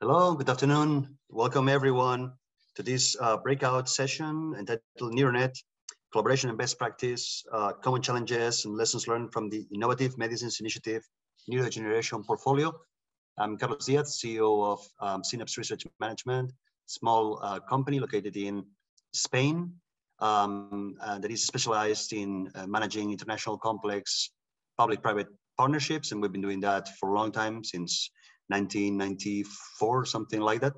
Hello, good afternoon. Welcome everyone to this breakout session entitled Neuronet, Collaboration and Best Practice, Common Challenges and Lessons Learned from the Innovative Medicines Initiative Neurodegeneration Portfolio. I'm Carlos Diaz, CEO of Synapse Research Management, small company located in Spain that is specialized in managing international complex public-private partnerships. And we've been doing that for a long time, since 1994, something like that.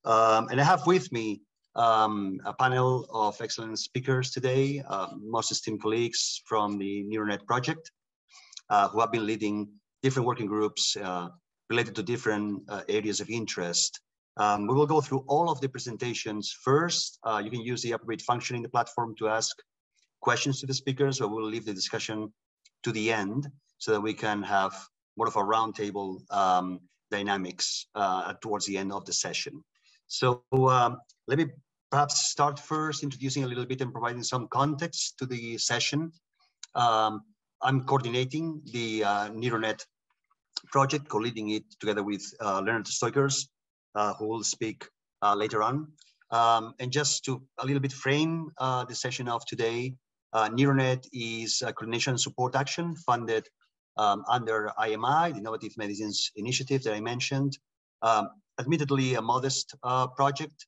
And I have with me a panel of excellent speakers today, most esteemed colleagues from the Neuronet project, who have been leading different working groups related to different areas of interest. We will go through all of the presentations first. You can use the appropriate function in the platform to ask questions to the speakers, or we'll leave the discussion to the end so that we can have more of a roundtable dynamics towards the end of the session. So let me perhaps start first introducing a little bit and providing some context to the session. I'm coordinating the Neuronet project, co-leading it together with Lennert Steukers, who will speak later on. And just to a little bit frame the session of today, Neuronet is a coordination support action funded under IMI, the Innovative Medicines Initiative that I mentioned. Admittedly, a modest project,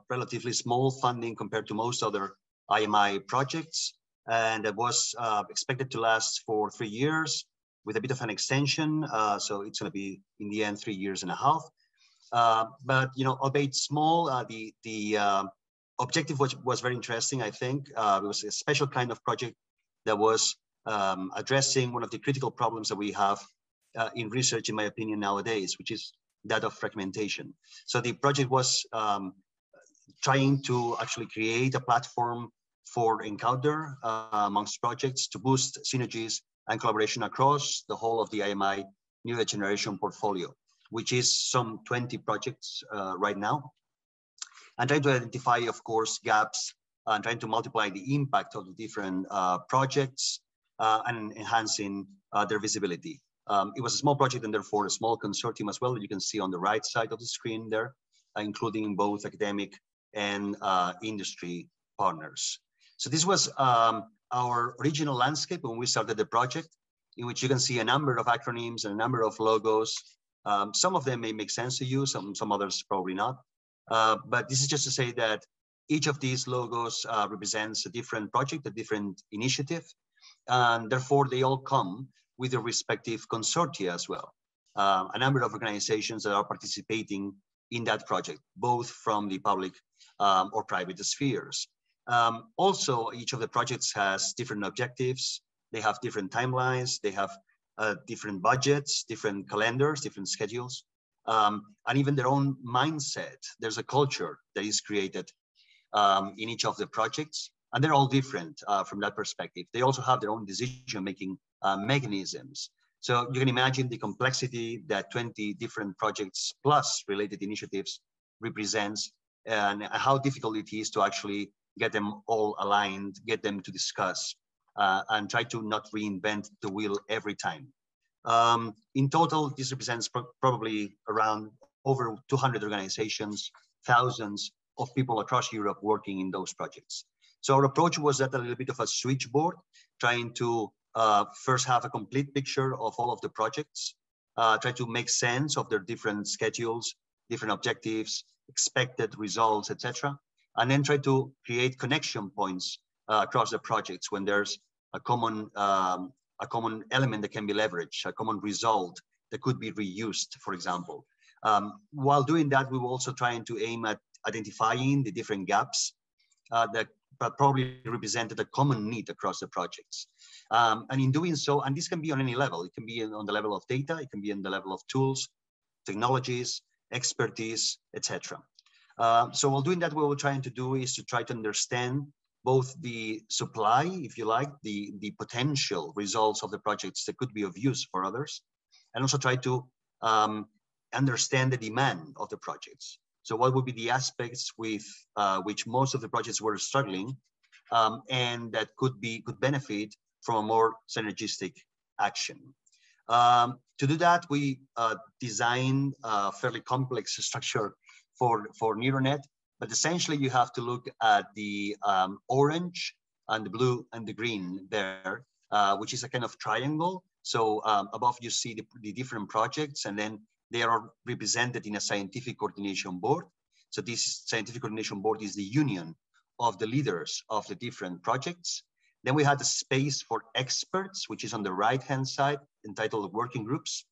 relatively small funding compared to most other IMI projects, and it was expected to last for 3 years with a bit of an extension. So it's going to be, in the end, 3.5 years. But, you know, albeit small, the objective was very interesting, I think. It was a special kind of project that was addressing one of the critical problems that we have in research, in my opinion, nowadays, which is that of fragmentation. So the project was trying to actually create a platform for encounter amongst projects to boost synergies and collaboration across the whole of the IMI neurodegeneration portfolio, which is some 20 projects right now, and trying to identify, of course, gaps and trying to multiply the impact of the different projects and enhancing their visibility. It was a small project and therefore a small consortium as well, that you can see on the right side of the screen there, including both academic and industry partners. So this was our original landscape when we started the project, in which you can see a number of acronyms and a number of logos. Some of them may make sense to you, some others probably not. But this is just to say that each of these logos represents a different project, a different initiative, and therefore they all come with their respective consortia as well. A number of organizations that are participating in that project, both from the public or private spheres. Also, each of the projects has different objectives. They have different timelines. They have different budgets, different calendars, different schedules, and even their own mindset. There's a culture that is created in each of the projects, and they're all different from that perspective. They also have their own decision-making mechanisms. So you can imagine the complexity that 20 different projects plus related initiatives represents, and how difficult it is to actually get them all aligned, get them to discuss, and try to not reinvent the wheel every time. In total, this represents probably around over 200 organizations, thousands of people across Europe working in those projects. So our approach was that a little bit of a switchboard, trying to first have a complete picture of all of the projects, try to make sense of their different schedules, different objectives, expected results, etc., and then try to create connection points across the projects when there's a common element that can be leveraged, a common result that could be reused, for example. While doing that, we were also trying to aim at identifying the different gaps that probably represented a common need across the projects. And in doing so, and this can be on any level, it can be on the level of data, it can be on the level of tools, technologies, expertise, etc. So while doing that, what we're trying to do is to try to understand both the supply, if you like, the potential results of the projects that could be of use for others, and also try to understand the demand of the projects. So what would be the aspects with which most of the projects were struggling, and that could benefit from a more synergistic action. To do that, we designed a fairly complex structure for Neuronet, but essentially you have to look at the orange and the blue and the green there, which is a kind of triangle. So above you see the different projects, and then they are represented in a scientific coordination board. So this scientific coordination board is the union of the leaders of the different projects. Then we had the space for experts, which is on the right-hand side, entitled working groups.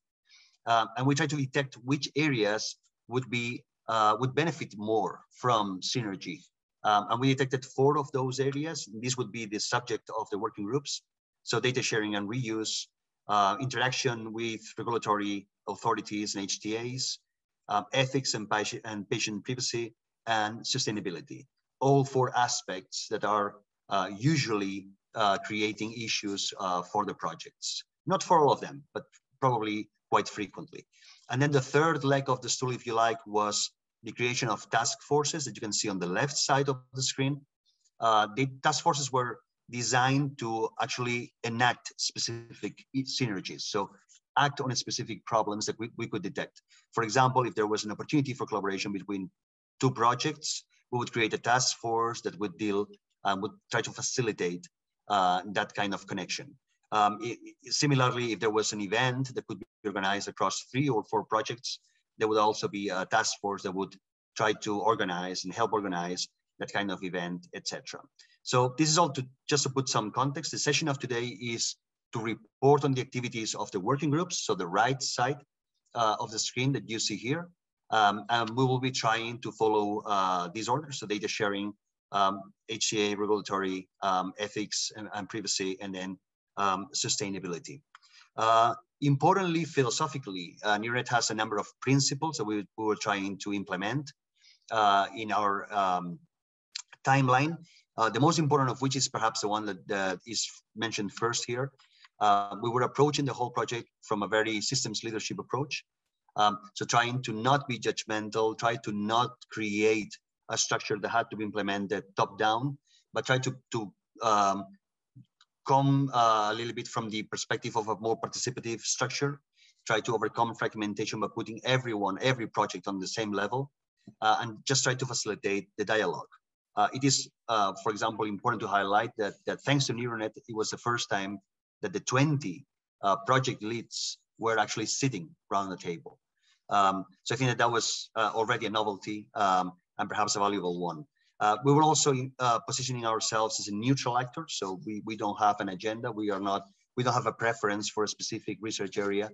And we try to detect which areas would benefit more from synergy. And we detected 4 of those areas. This would be the subject of the working groups. So data sharing and reuse, interaction with regulatory authorities and HTAs, ethics and patient privacy, and sustainability. All 4 aspects that are usually creating issues for the projects. Not for all of them, but probably quite frequently. And then the third leg of the stool, if you like, was the creation of task forces that you can see on the left side of the screen. The task forces were designed to actually enact specific synergies. So act on specific problems that we could detect. For example, if there was an opportunity for collaboration between 2 projects, we would create a task force that would would try to facilitate that kind of connection. Similarly, if there was an event that could be organized across 3 or 4 projects, there would also be a task force that would try to organize and help organize that kind of event, etc. So this is all just to put some context. The session of today is to report on the activities of the working groups, so the right side of the screen that you see here. And we will be trying to follow these orders, so data sharing, HCA, regulatory, ethics and privacy, and then sustainability. Importantly, philosophically, Neuronet has a number of principles that we were trying to implement in our timeline. The most important of which is perhaps the one that is mentioned first here. We were approaching the whole project from a very systems leadership approach. So trying to not be judgmental, try to not create a structure that had to be implemented top down, but try to come a little bit from the perspective of a more participative structure, try to overcome fragmentation by putting every project on the same level, and just try to facilitate the dialogue. It is, for example, important to highlight that thanks to Neuronet, it was the first time that the 20 project leads were actually sitting around the table. So I think that was already a novelty and perhaps a valuable one. We were also positioning ourselves as a neutral actor, so we don't have an agenda. We don't have a preference for a specific research area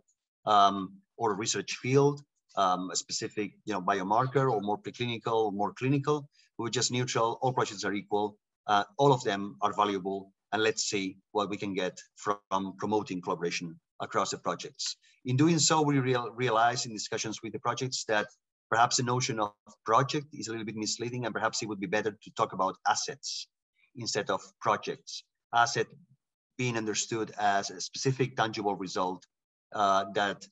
or a research field, a specific biomarker, or more preclinical or more clinical. We're just neutral. All projects are equal. All of them are valuable, and let's see what we can get from promoting collaboration across the projects. In doing so, we realize in discussions with the projects that perhaps the notion of project is a little bit misleading, and perhaps it would be better to talk about assets instead of projects. Asset being understood as a specific tangible result that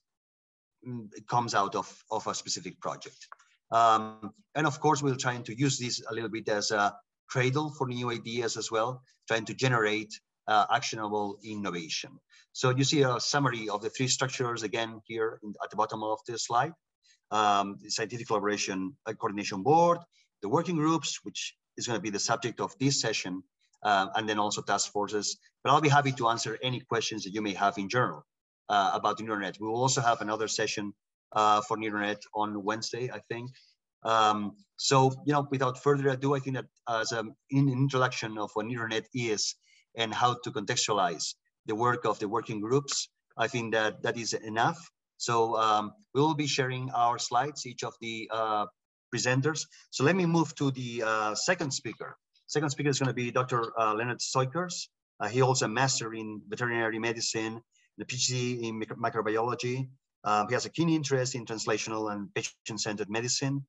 comes out of a specific project. And of course, we're trying to use this a little bit as a cradle for new ideas as well, trying to generate actionable innovation. So you see a summary of the 3 structures again here at the bottom of the slide. The Scientific Collaboration Coordination Board, the working groups, which is going to be the subject of this session, and then also task forces. But I'll be happy to answer any questions that you may have in general about Neuronet. We will also have another session for Neuronet on Wednesday, I think. So, without further ado, I think that as an introduction of what Neuronet is and how to contextualize the work of the working groups, I think that is enough. So we will be sharing our slides, each of the presenters. So let me move to the second speaker. Second speaker is going to be Dr. Lennert Steukers. He holds a master in veterinary medicine, a PhD in microbiology. He has a keen interest in translational and patient-centered medicine.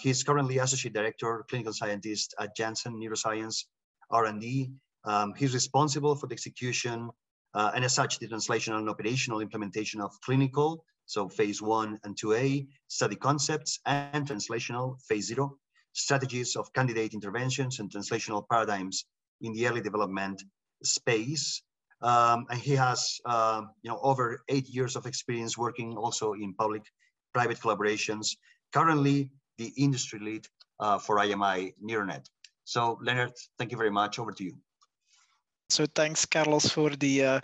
He's currently Associate Director, Clinical Scientist at Janssen Neuroscience R&D. He's responsible for the execution and as such, the translational and operational implementation of clinical, so phase 1 and 2A, study concepts, and translational, phase 0, strategies of candidate interventions and translational paradigms in the early development space. And he has over 8 years of experience working also in public-private collaborations. Currently, the industry lead for IMI Neuronet. So, Lennert, thank you very much. Over to you. So thanks, Carlos, for the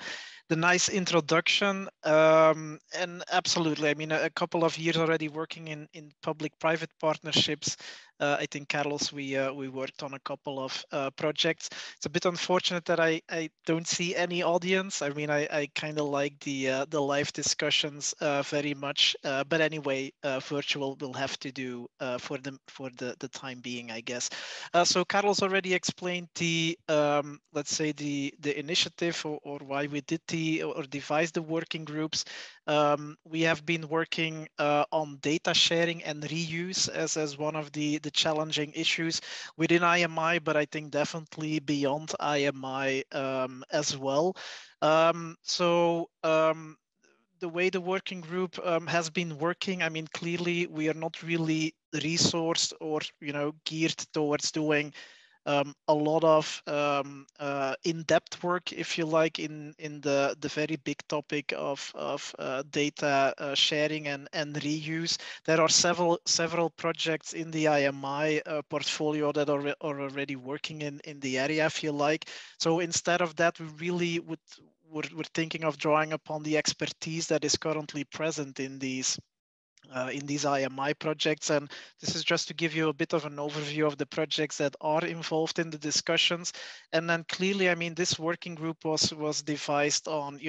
nice introduction. And absolutely, I mean, a couple of years already working in public-private partnerships. I think, Carlos, we worked on a couple of projects. It's a bit unfortunate that I don't see any audience. I mean, I kind of like the live discussions very much. But anyway, virtual will have to do for the time being, I guess. So Carlos already explained the let's say the initiative or why we did or devised the working groups. We have been working on data sharing and reuse as one of the challenging issues within IMI, but I think definitely beyond IMI as well. The way the working group has been working, I mean, clearly we are not really resourced or geared towards doing a lot of in-depth work, if you like, in the very big topic of data sharing and reuse. There are several projects in the IMI portfolio that are already working in the area, if you like. So instead of that, we really we're thinking of drawing upon the expertise that is currently present in these IMI projects. And this is just to give you a bit of an overview of the projects that are involved in the discussions. And then clearly, I mean, this working group was devised on,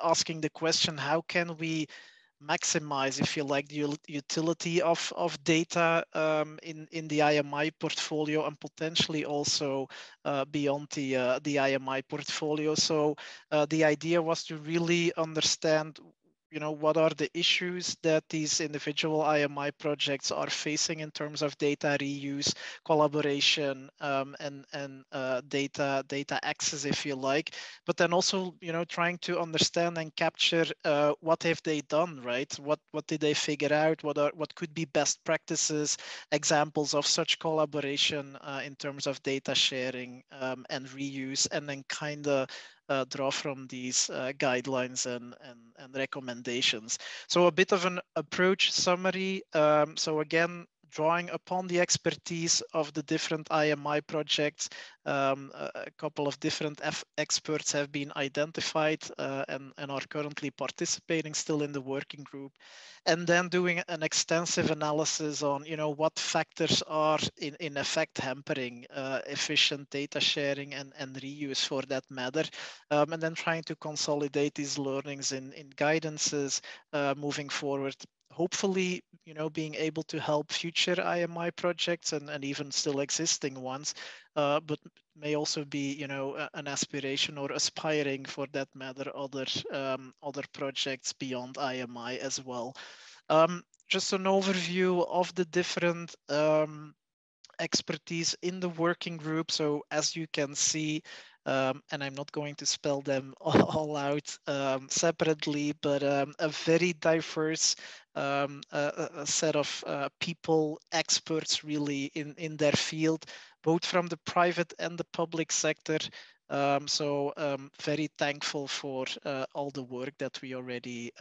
asking the question, how can we maximize, if you like, the utility of data in the IMI portfolio and potentially also beyond the IMI portfolio. So the idea was to really understand what are the issues that these individual IMI projects are facing in terms of data reuse, collaboration, and data access, if you like. But then also, trying to understand and capture what have they done, right? What did they figure out? What could be best practices, examples of such collaboration in terms of data sharing and reuse, and then kind of draw from these guidelines and recommendations. So a bit of an approach summary. So again, drawing upon the expertise of the different IMI projects, a couple of different experts have been identified and are currently participating still in the working group. And then doing an extensive analysis on, what factors are in effect hampering efficient data sharing and reuse for that matter. And then trying to consolidate these learnings in guidances moving forward. Hopefully, being able to help future IMI projects and even still existing ones, but may also be, an aspiration or aspiring, for that matter, other projects beyond IMI as well. Just an overview of the different expertise in the working group. So as you can see, and I'm not going to spell them all out separately, but a very diverse a set of people, experts really in their field, both from the private and the public sector. So very thankful for all the work that we already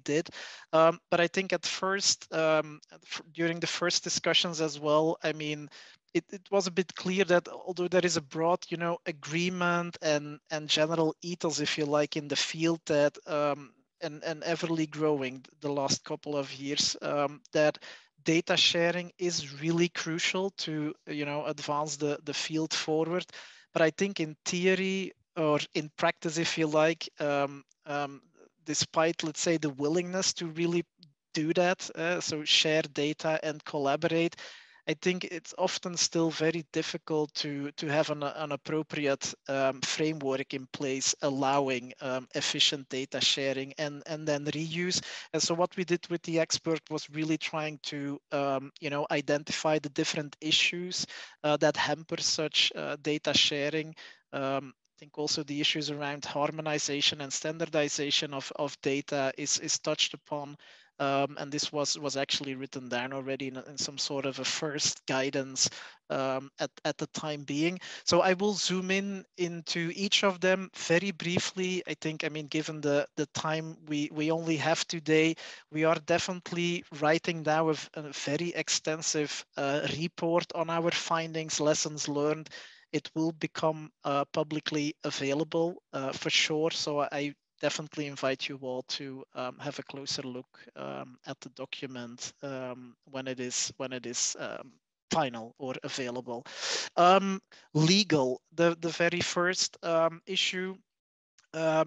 did. But I think at first, during the first discussions as well, I mean, it was a bit clear that although there is a broad, agreement and general ethos, if you like, in the field that and everly growing the last couple of years, that data sharing is really crucial to advance the field forward. But I think in theory or in practice, if you like, despite, let's say, the willingness to really do that, so share data and collaborate, I think it's often still very difficult to have an appropriate framework in place allowing efficient data sharing and then reuse. And so what we did with the expert was really trying to identify the different issues that hamper such data sharing. I think also the issues around harmonization and standardization of data is touched upon. And this was actually written down already in some sort of a first guidance at the time being. So I will zoom into each of them very briefly. I mean, given the time we only have today, we are definitely writing now a very extensive report on our findings, lessons learned. It will become publicly available for sure. So I definitely invite you all to have a closer look at the document when it is final or available. Legal, the very first issue. I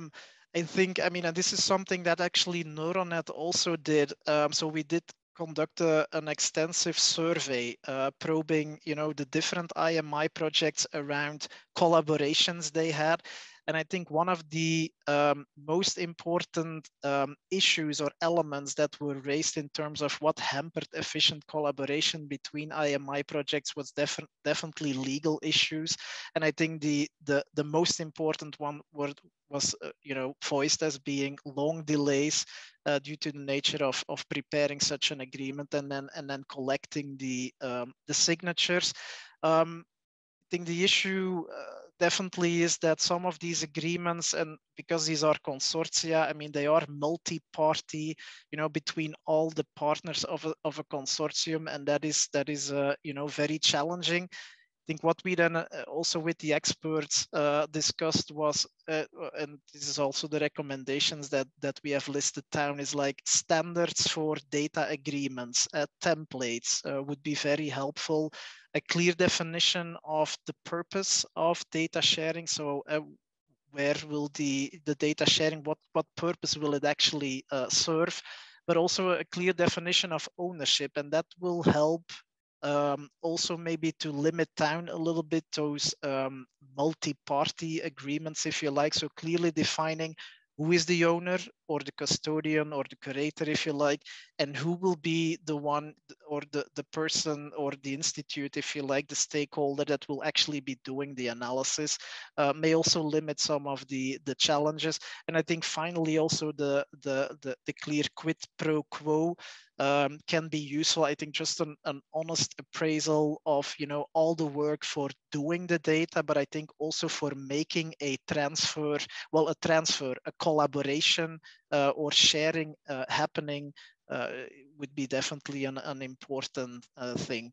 mean, and this is something that actually Neuronet also did. So we did conduct an extensive survey probing, the different IMI projects around collaborations they had. And I think one of the most important issues or elements that were raised in terms of what hampered efficient collaboration between IMI projects was definitely legal issues. And I think the most important one was voiced as being long delays due to the nature of preparing such an agreement and then collecting the signatures. I think the issue definitely is that some of these agreements, and because these are consortia, I mean, they are multi-party, between all the partners of a consortium, and that is very challenging. I think what we then also with the experts discussed was, and this is also the recommendations that we have listed down, is like standards for data agreements, templates would be very helpful. A clear definition of the purpose of data sharing. So where will the data sharing, what purpose will it actually serve? But also a clear definition of ownership, and that will help also maybe to limit down a little bit those multi-party agreements, if you like. So clearly defining who is the owner or the custodian or the curator, if you like, and who will be the one or the person or the institute, if you like, the stakeholder that will actually be doing the analysis, may also limit some of the challenges. And I think finally also the clear quid pro quo can be useful. I think just an honest appraisal of all the work for doing the data, but I think also for making a transfer, a collaboration or sharing happening would be definitely an important thing.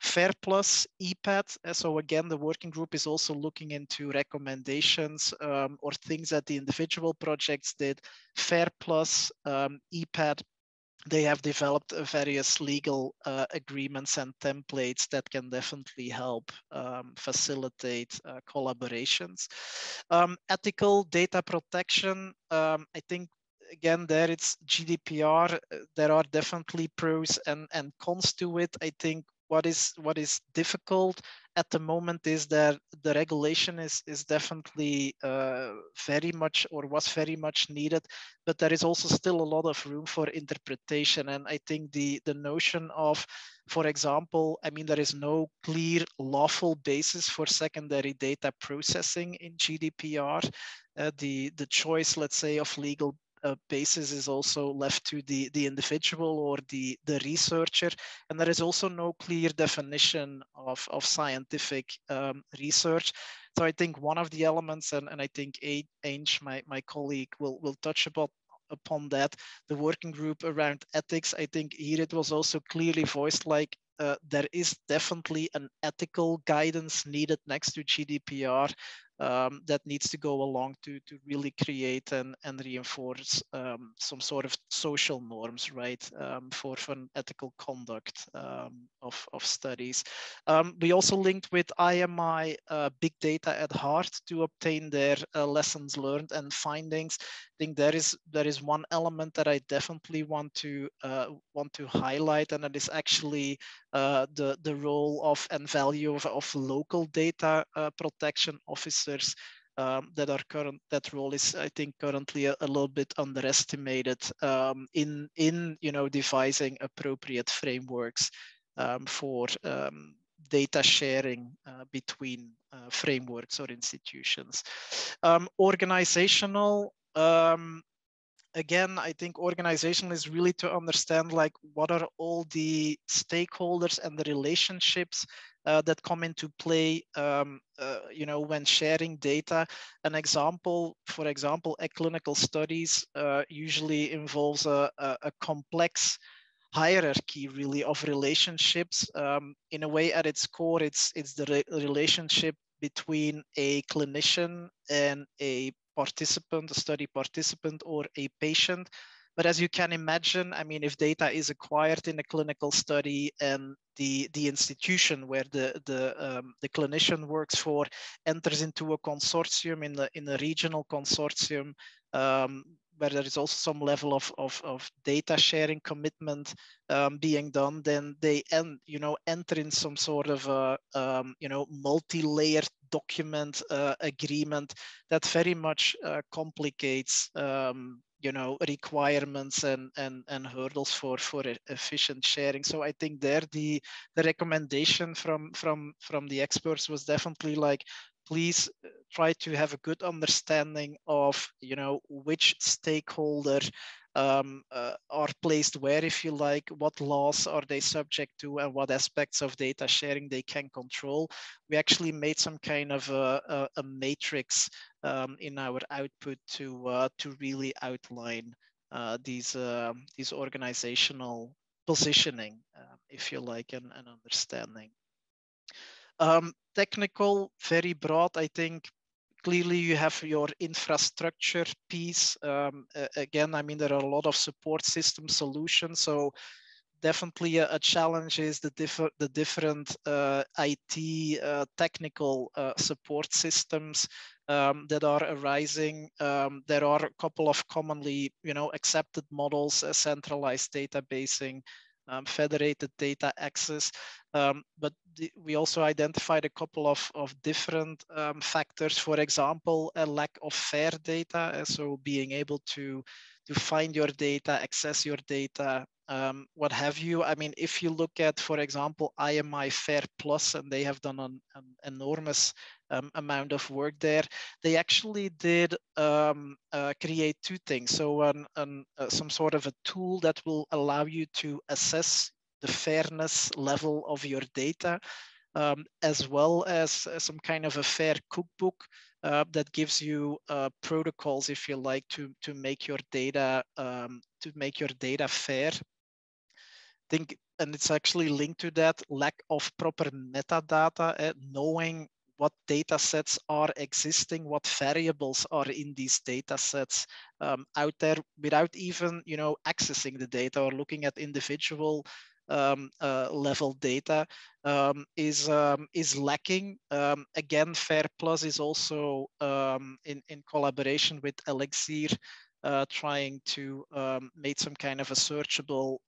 FAIR plus EPAD. So again, the working group is also looking into recommendations or things that the individual projects did. FAIR plus EPAD. They have developed various legal agreements and templates that can definitely help facilitate collaborations. Ethical data protection, I think, again, there it's GDPR. There are definitely pros and cons to it. I think what is difficult at the moment is that the regulation is definitely very much, or was very much needed, but there is also still a lot of room for interpretation. And I think the notion of, for example, I mean, there is no clear lawful basis for secondary data processing in GDPR. The choice, let's say, of legal basis is also left to the individual or the researcher, and there is also no clear definition of scientific research. So I think one of the elements, and I think Ainge, my colleague, will touch upon that, the working group around ethics. I think here it was also clearly voiced, like there is definitely an ethical guidance needed next to GDPR. That needs to go along to really create and reinforce some sort of social norms, right, for an ethical conduct of studies. We also linked with IMI Big Data at Heart to obtain their lessons learned and findings. I think there is one element that I definitely want to highlight, and that is actually the role of and value of local data protection officers. That role is, I think, currently a little bit underestimated in devising appropriate frameworks for data sharing between frameworks or institutions. Organizational. again, I think organizational is really to understand like what are all the stakeholders and the relationships that come into play, you know, when sharing data. An example, for example, clinical studies usually involves a complex hierarchy really of relationships. In a way, at its core, it's the relationship between a clinician and a participant, a study participant, or a patient. But as you can imagine, I mean, if data is acquired in a clinical study and the institution where the clinician works for enters into a consortium in a regional consortium, where there is also some level of data sharing commitment being done, then they enter in some sort of a multi-layered document agreement that very much complicates requirements and hurdles for efficient sharing. So I think there the recommendation from the experts was definitely like, please try to have a good understanding of which stakeholder are placed where, if you like, what laws are they subject to, and what aspects of data sharing they can control. We actually made some kind of a matrix in our output to really outline these organizational positioning, if you like, and understanding. Technical, very broad, I think. Clearly, you have your infrastructure piece. Again, I mean, there are a lot of support system solutions. So definitely a challenge is the different IT technical support systems that are arising. There are a couple of commonly, accepted models: centralized databasing, federated data access. But we also identified a couple of different factors. For example, a lack of fair data. So being able to find your data, access your data, what have you. I mean, if you look at, for example, IMI Fair Plus, and they have done an enormous amount of work there, they actually did create two things. So some sort of a tool that will allow you to assess the fairness level of your data, as well as some kind of a fair cookbook that gives you protocols, if you like, to make your data fair. Think, and it's actually linked to that lack of proper metadata, knowing what data sets are existing, what variables are in these data sets out there, without even accessing the data or looking at individual level data is lacking. Again, Fair Plus is also in collaboration with Elixir, trying to make some kind of a searchable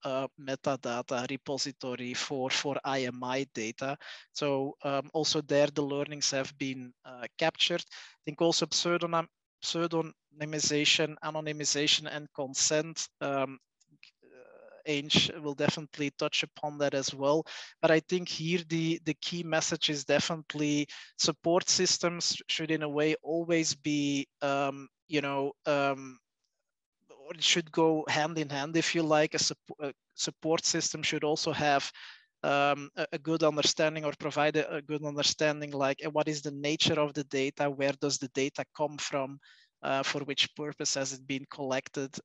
metadata repository for IMI data. So also there the learnings have been captured. I think also pseudonymization, anonymization, and consent. Ange will definitely touch upon that as well. But I think here the key message is definitely support systems should in a way always be, or it should go hand in hand, if you like. A support system should also have a good understanding, or provide a good understanding, like what is the nature of the data, where does the data come from, for which purpose has it been collected,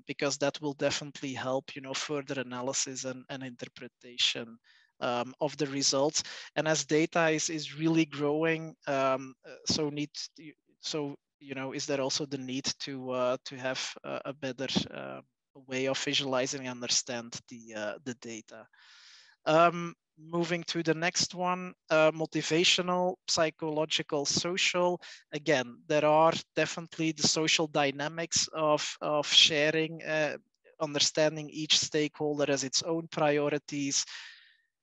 because that will definitely help further analysis and interpretation of the results. And as data is really growing, is there also the need to have a better way of visualizing and understand the data. Moving to the next one, motivational, psychological, social. Again, there are definitely the social dynamics of sharing, understanding each stakeholder as its own priorities.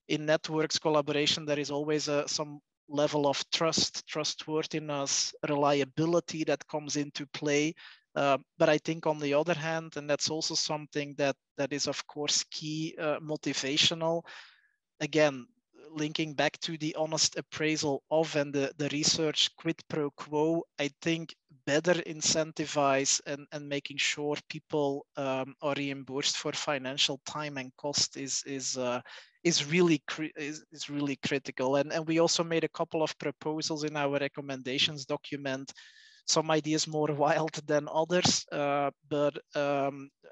In networks collaboration, there is always some level of trustworthiness, reliability that comes into play. But I think on the other hand, and that's also something that is of course key, motivational. Again, linking back to the honest appraisal of and the research quid pro quo, I think better incentivize and making sure people are reimbursed for financial time and cost is really critical. And we also made a couple of proposals in our recommendations document. Some ideas more wild than others, but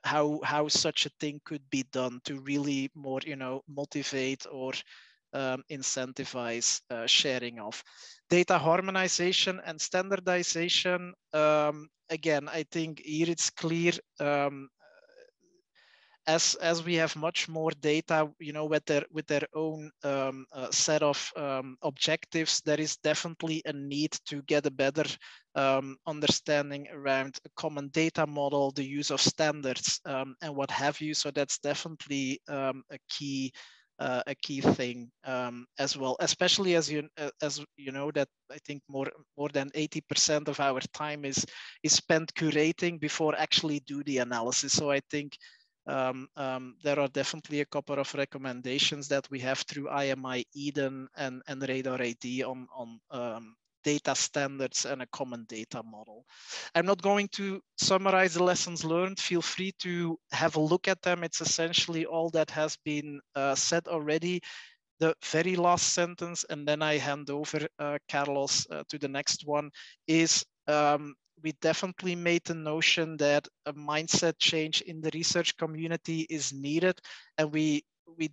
how such a thing could be done to really more, motivate or incentivize sharing of data harmonization and standardization. Again, I think here it's clear. As we have much more data, with their own set of objectives, there is definitely a need to get a better understanding around a common data model, the use of standards, and what have you. So that's definitely a key thing as well, especially as you know that I think more than 80% of our time is spent curating before actually do the analysis. So I think there are definitely a couple of recommendations that we have through IMI, Eden, and Radar AD on data standards and a common data model. I'm not going to summarize the lessons learned. Feel free to have a look at them. It's essentially all that has been said already. The very last sentence, and then I hand over, Carlos, to the next one, is we definitely made the notion that a mindset change in the research community is needed. And we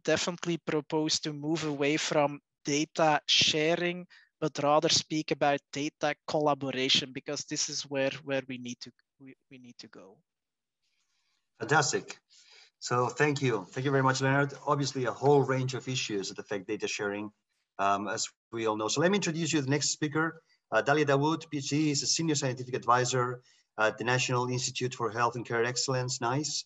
definitely propose to move away from data sharing, but rather speak about data collaboration, because this is where we need to go. Fantastic. So thank you very much, Lennert. Obviously, a whole range of issues that affect data sharing, as we all know. So let me introduce you to the next speaker. Dalia Dawoud, PhD, is a senior scientific advisor at the National Institute for Health and Care Excellence, NICE.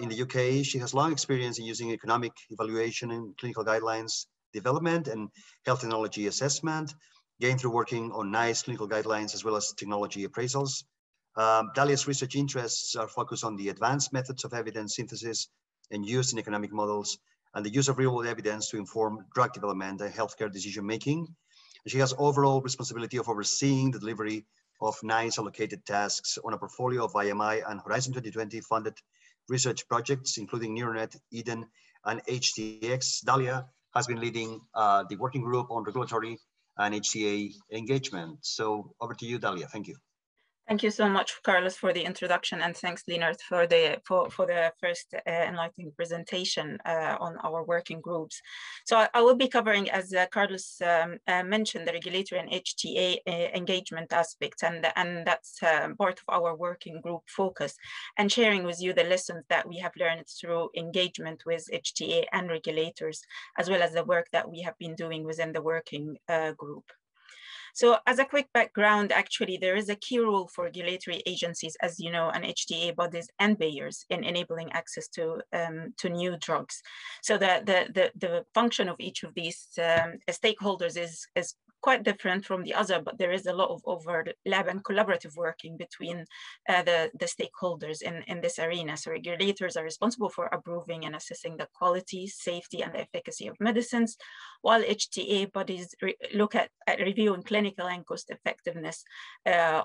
In the UK, she has long experience in using economic evaluation and clinical guidelines development and health technology assessment, gained through working on NICE clinical guidelines as well as technology appraisals. Dalia's research interests are focused on the advanced methods of evidence synthesis and use in economic models, and the use of real-world evidence to inform drug development and healthcare decision-making. She has overall responsibility of overseeing the delivery of NICE allocated tasks on a portfolio of IMI and Horizon 2020 funded research projects, including Neuronet, Eden, and HTX. Dalia has been leading the working group on regulatory and HTA engagement. So over to you, Dalia. Thank you. Thank you so much, Carlos, for the introduction, and thanks, Lennert, for the first enlightening presentation on our working groups. So I will be covering, as Carlos mentioned, the regulatory and HTA engagement aspects, and that's part of our working group focus, and sharing with you the lessons that we have learned through engagement with HTA and regulators, as well as the work that we have been doing within the working group. So as a quick background, actually, there is a key role for regulatory agencies, as you know, and HTA bodies and payers in enabling access to new drugs. So the function of each of these stakeholders is quite different from the other, but there is a lot of overlap and collaborative working between the stakeholders in this arena. So regulators are responsible for approving and assessing the quality, safety, and the efficacy of medicines, while HTA bodies look at reviewing clinical and cost effectiveness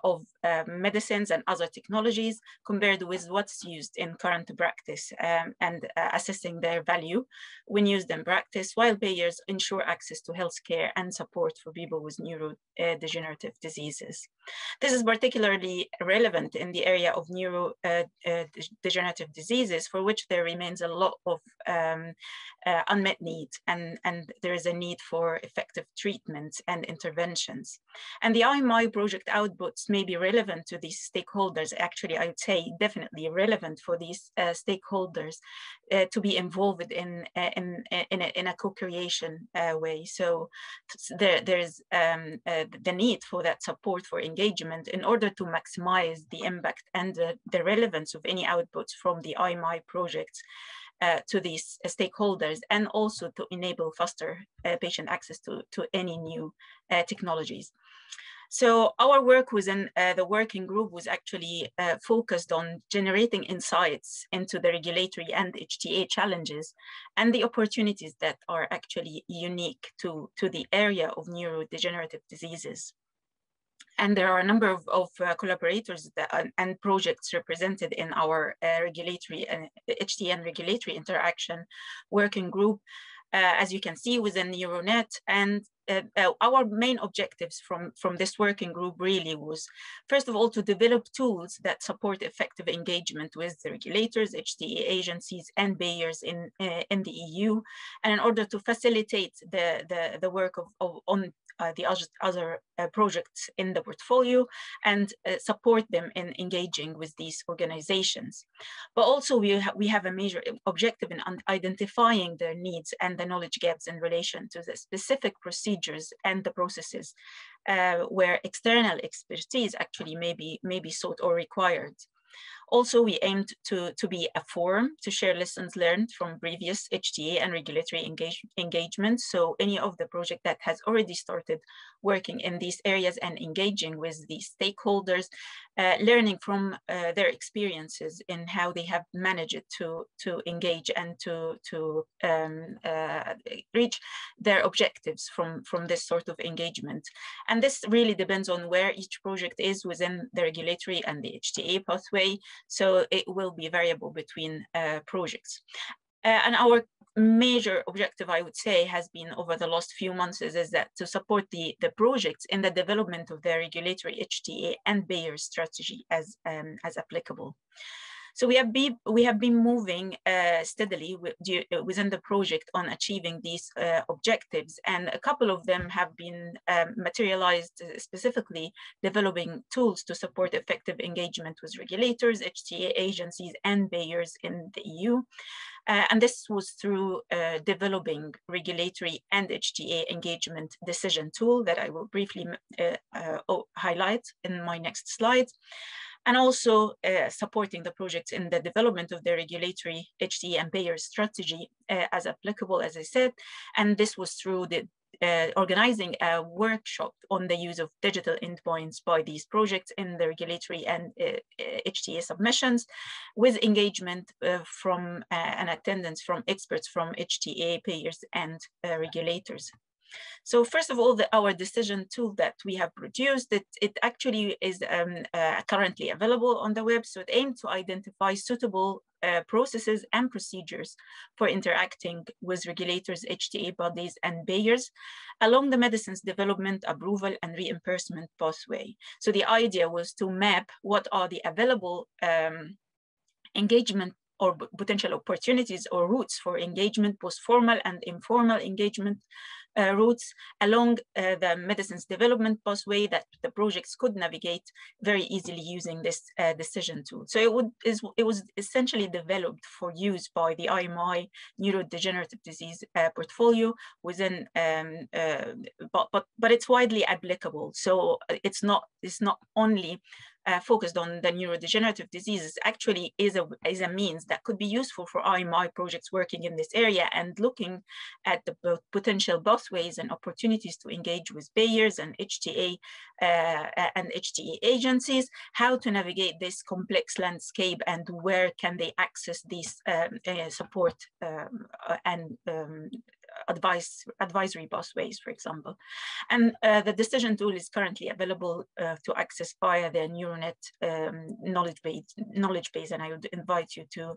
of medicines and other technologies compared with what's used in current practice, and assessing their value when used in practice, while payers ensure access to healthcare and support for people with neurodegenerative diseases. This is particularly relevant in the area of neurodegenerative diseases, for which there remains a lot of unmet needs, and there is a need for effective treatments and interventions. And the IMI project outputs may be relevant to these stakeholders. Actually, I would say definitely relevant for these stakeholders to be involved in a co-creation way. So there's the need for that support for engagement in order to maximize the impact and the relevance of any outputs from the IMI projects to these stakeholders, and also to enable faster patient access to any new technologies. So our work within the working group was actually focused on generating insights into the regulatory and HTA challenges and the opportunities that are actually unique to the area of neurodegenerative diseases. And there are a number of collaborators and projects represented in our regulatory and HTA and regulatory interaction working group, as you can see within Neuronet. And our main objectives from this working group really was, first of all, to develop tools that support effective engagement with the regulators, HTA agencies, and payers in the EU, and in order to facilitate the work on the other projects in the portfolio and support them in engaging with these organizations. But also we have a major objective in identifying their needs and the knowledge gaps in relation to the specific procedures and the processes where external expertise actually may be sought or required. Also, we aimed to be a forum to share lessons learned from previous HTA and regulatory engagements. So any of the project that has already started working in these areas and engaging with the stakeholders, learning from their experiences in how they have managed to engage and to reach their objectives from this sort of engagement. And this really depends on where each project is within the regulatory and the HTA pathway. So it will be variable between projects. And our major objective, I would say, has been over the last few months is that to support the projects in the development of their regulatory HTA and payer strategy as applicable. So we have been moving steadily within the project on achieving these objectives, and a couple of them have been materialized, specifically developing tools to support effective engagement with regulators, HTA agencies, and payers in the EU. And this was through developing regulatory and HTA engagement decision tool that I will briefly highlight in my next slide. And also supporting the projects in the development of the regulatory HTA and payer strategy as applicable, as I said. And this was through the organizing a workshop on the use of digital endpoints by these projects in the regulatory and HTA submissions, with engagement from and attendance from experts from HTA, payers, and regulators. So first of all, our decision tool that we have produced, it actually is currently available on the web. So it aims to identify suitable processes and procedures for interacting with regulators, HTA bodies, and payers along the medicine's development, approval, and reimbursement pathway. So the idea was to map what are the available engagement or potential opportunities or routes for engagement, both formal and informal engagement routes along the medicine's development pathway that the projects could navigate very easily using this decision tool. So it was essentially developed for use by the IMI neurodegenerative disease portfolio within, but it's widely applicable. So it's not only focused on the neurodegenerative diseases. Actually is a means that could be useful for IMI projects working in this area and looking at the potential pathways and opportunities to engage with payers and HTA agencies, how to navigate this complex landscape, and where can they access these support and advisory pathways, for example. And the decision tool is currently available to access via the Neuronet knowledge base, and I would invite you to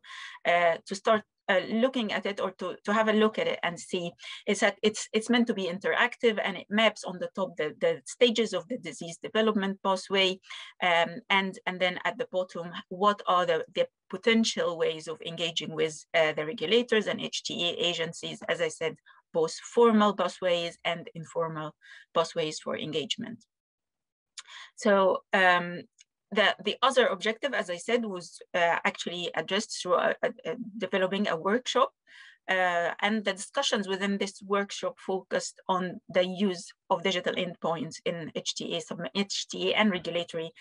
start looking at it, or to have a look at it and see. It's meant to be interactive, and it maps on the top the stages of the disease development pathway, and then at the bottom, what are the potential ways of engaging with the regulators and HTA agencies, as I said, both formal pathways and informal pathways for engagement. So the other objective, as I said, was actually addressed through developing a workshop, and the discussions within this workshop focused on the use of digital endpoints in HTA and regulatory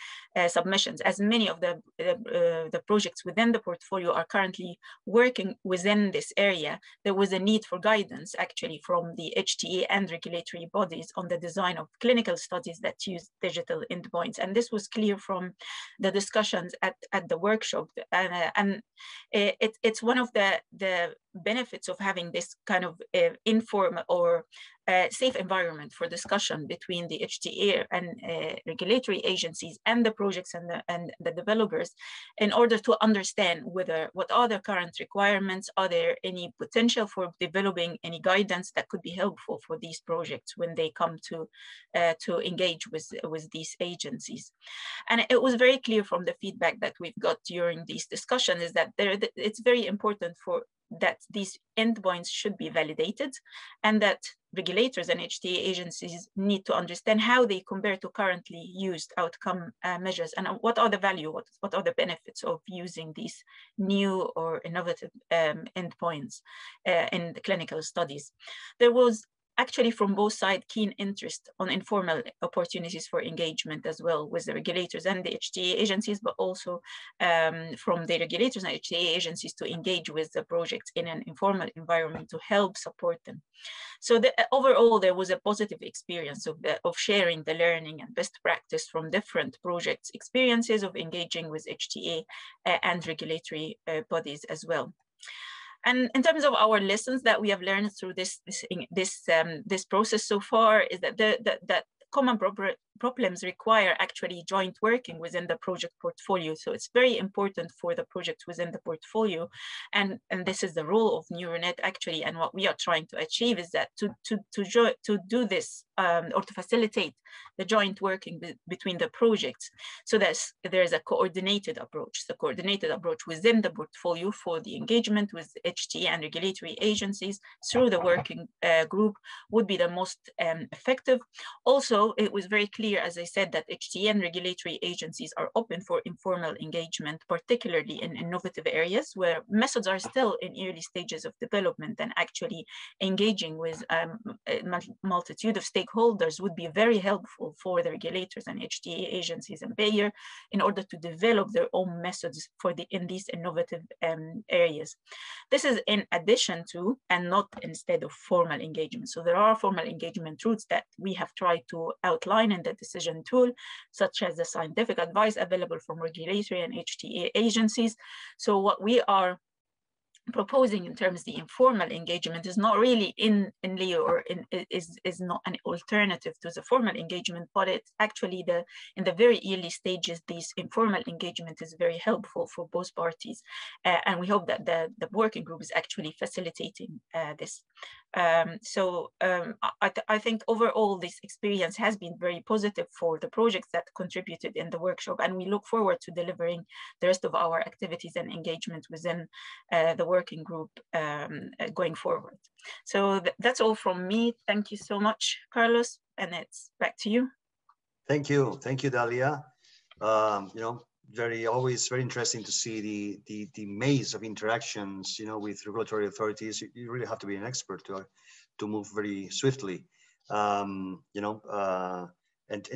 submissions. As many of the projects within the portfolio are currently working within this area, there was a need for guidance actually from the HTA and regulatory bodies on the design of clinical studies that use digital endpoints. And this was clear from the discussions at the workshop. And it's one of the benefits of having this kind of informal or safe environment for discussion between the HTA and regulatory agencies and the projects and the developers, in order to understand what are the current requirements, are there any potential for developing any guidance that could be helpful for these projects when they come to engage with these agencies. And it was very clear from the feedback that we've got during these discussions is that it's very important that these endpoints should be validated, and that regulators and HTA agencies need to understand how they compare to currently used outcome measures, and what are the value, what are the benefits of using these new or innovative endpoints in the clinical studies. There was actually from both sides keen interest on informal opportunities for engagement as well with the regulators and the HTA agencies, but also from the regulators and HTA agencies to engage with the projects in an informal environment to help support them. So overall, there was a positive experience of sharing the learning and best practice from different projects, experiences of engaging with HTA and regulatory bodies as well. And in terms of our lessons that we have learned through this process so far, is that that common problems require actually joint working within the project portfolio. So it's very important for the projects within the portfolio, and this is the role of Neuronet actually. And what we are trying to achieve is that to do this or to facilitate the joint working between the projects, so that there's a coordinated approach. The coordinated approach within the portfolio for the engagement with HTA and regulatory agencies through the working group would be the most effective. Also, it was very clear, as I said, that HTA and regulatory agencies are open for informal engagement, particularly in innovative areas where methods are still in early stages of development, and actually engaging with a multitude of stakeholders would be very helpful for the regulators and HTA agencies and Bayer in order to develop their own methods in these innovative areas. This is in addition to and not instead of formal engagement. So there are formal engagement routes that we have tried to outline in the decision tool, such as the scientific advice available from regulatory and HTA agencies. So what we are proposing in terms of the informal engagement is not really in lieu or is not an alternative to the formal engagement, but it's actually in the very early stages, this informal engagement is very helpful for both parties. And we hope that the working group is actually facilitating this. I think overall this experience has been very positive for the projects that contributed in the workshop, and we look forward to delivering the rest of our activities and engagement within the working group going forward. So that's all from me. Thank you so much, Carlos, and it's back to you. Thank you, Dalia. Always very interesting to see the maze of interactions, with regulatory authorities. You really have to be an expert to move very swiftly, and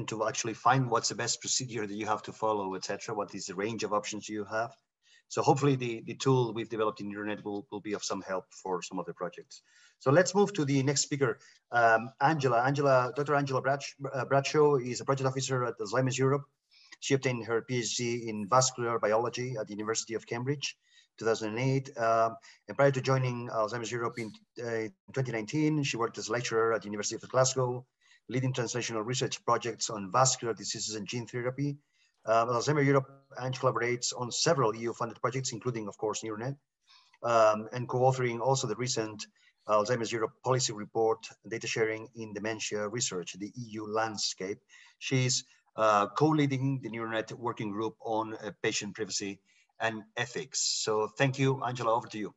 to actually find what's the best procedure that you have to follow, etc. What is the range of options you have? So hopefully the tool we've developed in Neuronet will be of some help for some of the projects. So let's move to the next speaker, Dr. Angela Bradshaw is a project officer at Alzheimer Europe. She obtained her PhD in vascular biology at the University of Cambridge, 2008. And prior to joining Alzheimer Europe in 2019, she worked as a lecturer at the University of Glasgow, leading translational research projects on vascular diseases and gene therapy. Alzheimer Europe and collaborates on several EU-funded projects, including, of course, Neuronet, and co-authoring also the recent Alzheimer's Europe policy report, data sharing in dementia research, the EU landscape. She's co-leading the Neuronet working group on patient privacy and ethics. So thank you, Angela, over to you.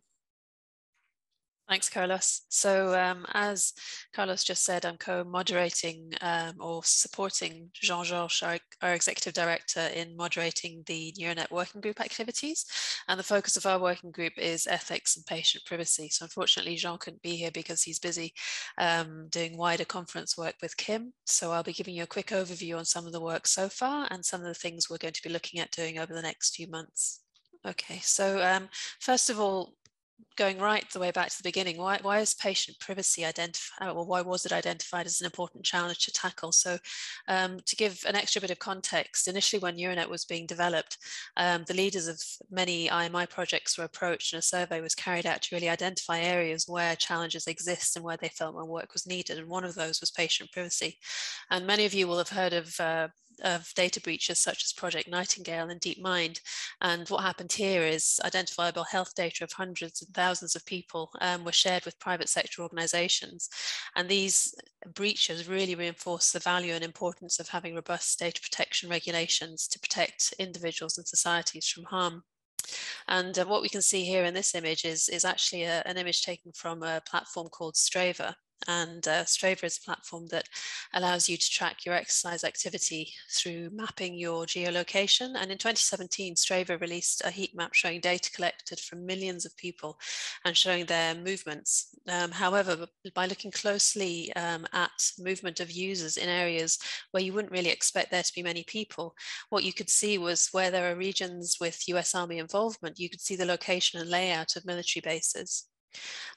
Thanks, Carlos. So as Carlos just said, I'm co-moderating or supporting Jean-Georges, our Executive Director, in moderating the Neuronet working group activities. And the focus of our working group is ethics and patient privacy. So unfortunately, Jean couldn't be here because he's busy doing wider conference work with Kim. So I'll be giving you a quick overview on some of the work so far and some of the things we're going to be looking at doing over the next few months. Okay, so first of all, going right the way back to the beginning, why is patient privacy identified, or why was it identified as an important challenge to tackle? So to give an extra bit of context, initially when Neuronet was being developed, the leaders of many IMI projects were approached and a survey was carried out to really identify areas where challenges exist and where they felt more work was needed. And one of those was patient privacy. And many of you will have heard of data breaches such as Project Nightingale and DeepMind. And what happened here is identifiable health data of hundreds and thousands of people were shared with private sector organizations. And these breaches really reinforce the value and importance of having robust data protection regulations to protect individuals and societies from harm. And what we can see here in this image is actually an image taken from a platform called Strava. And Strava is a platform that allows you to track your exercise activity through mapping your geolocation. And in 2017, Strava released a heat map showing data collected from millions of people and showing their movements. However, by looking closely at movement of users in areas where you wouldn't really expect there to be many people, what you could see was where there are regions with US Army involvement, you could see the location and layout of military bases.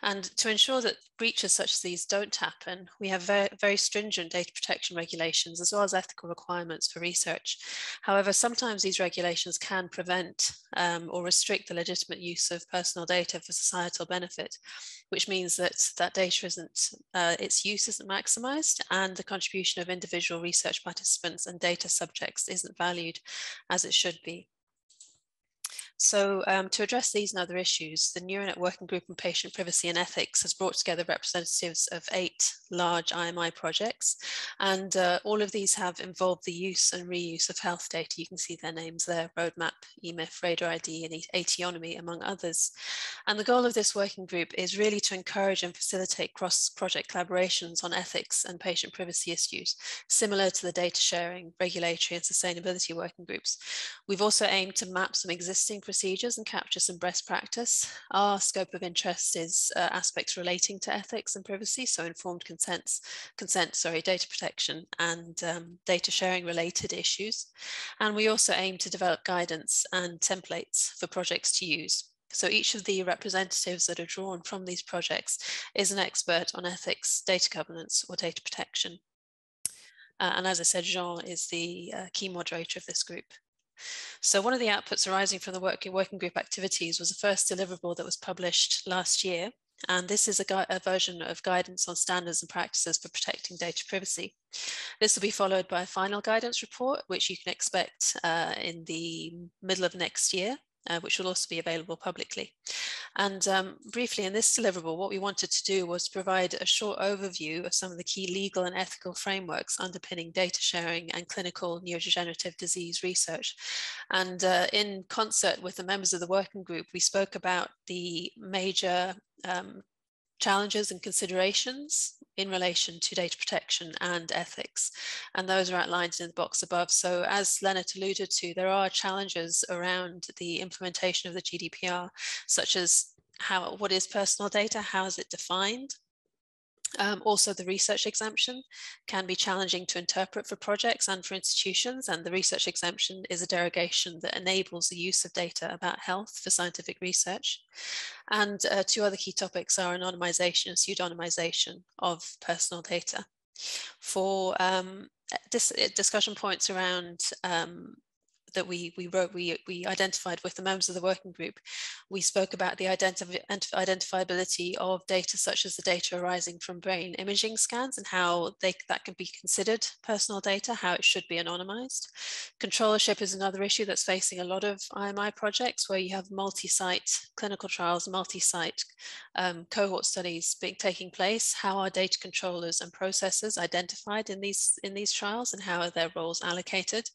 And to ensure that breaches such as these don't happen, we have very, very stringent data protection regulations as well as ethical requirements for research. However, sometimes these regulations can prevent or restrict the legitimate use of personal data for societal benefit, which means that that data isn't, its use isn't maximized and the contribution of individual research participants and data subjects isn't valued as it should be. So to address these and other issues, the Neuronet Working Group on Patient Privacy and Ethics has brought together representatives of 8 large IMI projects, and all of these have involved the use and reuse of health data. You can see their names there: Roadmap, EMIF, Radar ID, and Ateonomy, among others. And the goal of this working group is really to encourage and facilitate cross-project collaborations on ethics and patient privacy issues, similar to the data sharing, regulatory, and sustainability working groups. We've also aimed to map some existing procedures and capture some best practice. Our scope of interest is aspects relating to ethics and privacy, so informed consent, data protection, and data sharing related issues. And we also aim to develop guidance and templates for projects to use. So each of the representatives that are drawn from these projects is an expert on ethics, data governance, or data protection. And as I said, Jean is the key moderator of this group. So one of the outputs arising from the working group activities was the first deliverable that was published last year. And this is a version of guidance on standards and practices for protecting data privacy. This will be followed by a final guidance report, which you can expect in the middle of next year, which will also be available publicly. And briefly, in this deliverable, what we wanted to do was provide a short overview of some of the key legal and ethical frameworks underpinning data sharing and clinical neurodegenerative disease research. And in concert with the members of the working group, we spoke about the major challenges and considerations in relation to data protection and ethics. And those are outlined in the box above. So as Lennert alluded to, there are challenges around the implementation of the GDPR, such as what is personal data, how is it defined? Also, the research exemption can be challenging to interpret for projects and for institutions, and the research exemption is a derogation that enables the use of data about health for scientific research. And 2 other key topics are anonymization and pseudonymization of personal data. For discussion points around that we identified with the members of the working group, we spoke about the identifiability of data such as the data arising from brain imaging scans and how that can be considered personal data, how it should be anonymized. Controllership is another issue that's facing a lot of IMI projects where you have multi-site clinical trials, multi-site cohort studies taking place. How are data controllers and processors identified in these trials, and how are their roles allocated?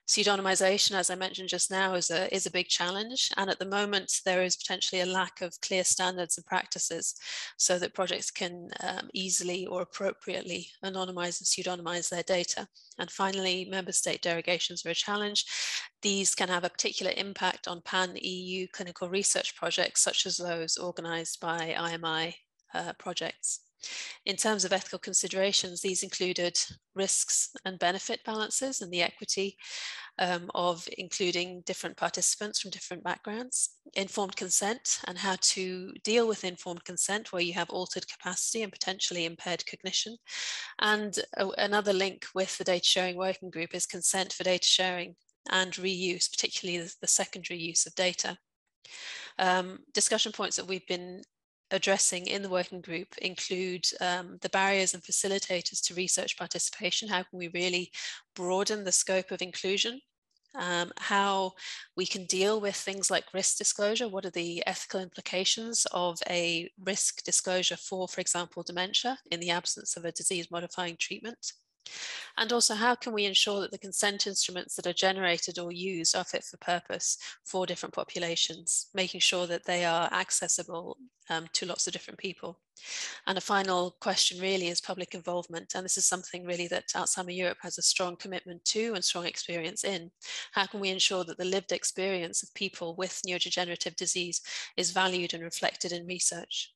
Pseudonymization, as I mentioned just now, is a big challenge. And at the moment, there is potentially a lack of clear standards and practices so that projects can easily or appropriately anonymize and pseudonymize their data. And finally, member state derogations are a challenge. These can have a particular impact on pan-EU clinical research projects, such as those organized by IMI projects. In terms of ethical considerations, these included risks and benefit balances and the equity of including different participants from different backgrounds, informed consent and how to deal with informed consent where you have altered capacity and potentially impaired cognition. And another link with the data sharing working group is consent for data sharing and reuse, particularly the secondary use of data. Discussion points that we've been addressing in the working group include the barriers and facilitators to research participation. How can we really broaden the scope of inclusion? How we can deal with things like risk disclosure. What are the ethical implications of a risk disclosure for example, dementia in the absence of a disease-modifying treatment? And also, how can we ensure that the consent instruments that are generated or used are fit for purpose for different populations, making sure that they are accessible to lots of different people? And a final question really is public involvement. And this is something really that Alzheimer Europe has a strong commitment to and strong experience in. How can we ensure that the lived experience of people with neurodegenerative disease is valued and reflected in research?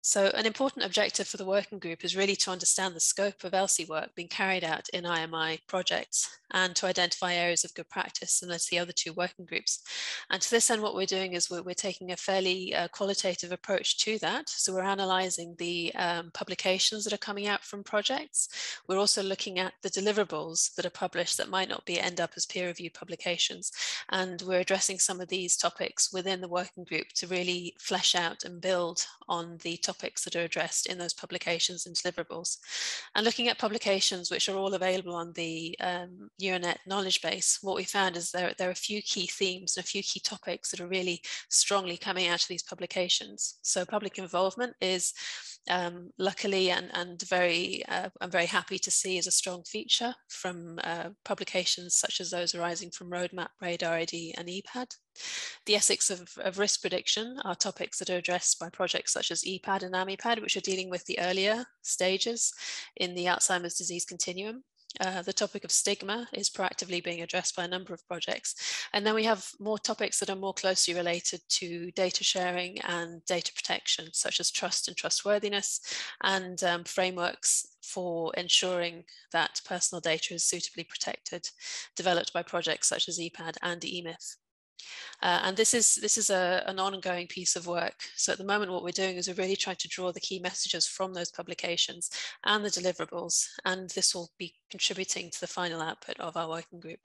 So an important objective for the working group is really to understand the scope of ELSI work being carried out in IMI projects and to identify areas of good practice similar to the other two working groups. And to this end, what we're doing is we're taking a fairly qualitative approach to that. So we're analysing the publications that are coming out from projects. We're also looking at the deliverables that are published that might not end up as peer-reviewed publications. And we're addressing some of these topics within the working group to really flesh out and build on the topics that are addressed in those publications and deliverables. And looking at publications which are all available on the Neuronet knowledge base, what we found is there are a few key themes and a few key topics that are really strongly coming out of these publications. So public involvement is luckily and very, I'm very happy to see is a strong feature from publications such as those arising from Roadmap, RADAR-ID and EPAD. The ethics of risk prediction are topics that are addressed by projects such as EPAD and AMIPAD, which are dealing with the earlier stages in the Alzheimer's disease continuum. The topic of stigma is proactively being addressed by a number of projects. And then we have more topics that are more closely related to data sharing and data protection, such as trust and trustworthiness, and frameworks for ensuring that personal data is suitably protected, developed by projects such as EPAD and EMIF. And this is an ongoing piece of work. So at the moment, what we're doing is we're really trying to draw the key messages from those publications and the deliverables, and this will be contributing to the final output of our working group.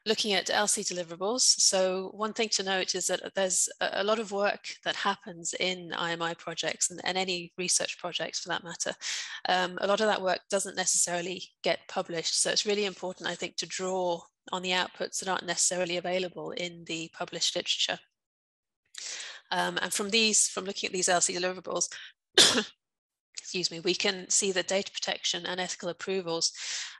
Looking at ELSI deliverables, so one thing to note is that there's a lot of work that happens in IMI projects and any research projects for that matter. A lot of that work doesn't necessarily get published, so it's really important, I think, to draw on the outputs that aren't necessarily available in the published literature. And from looking at these ELSI deliverables, excuse me, we can see that data protection and ethical approvals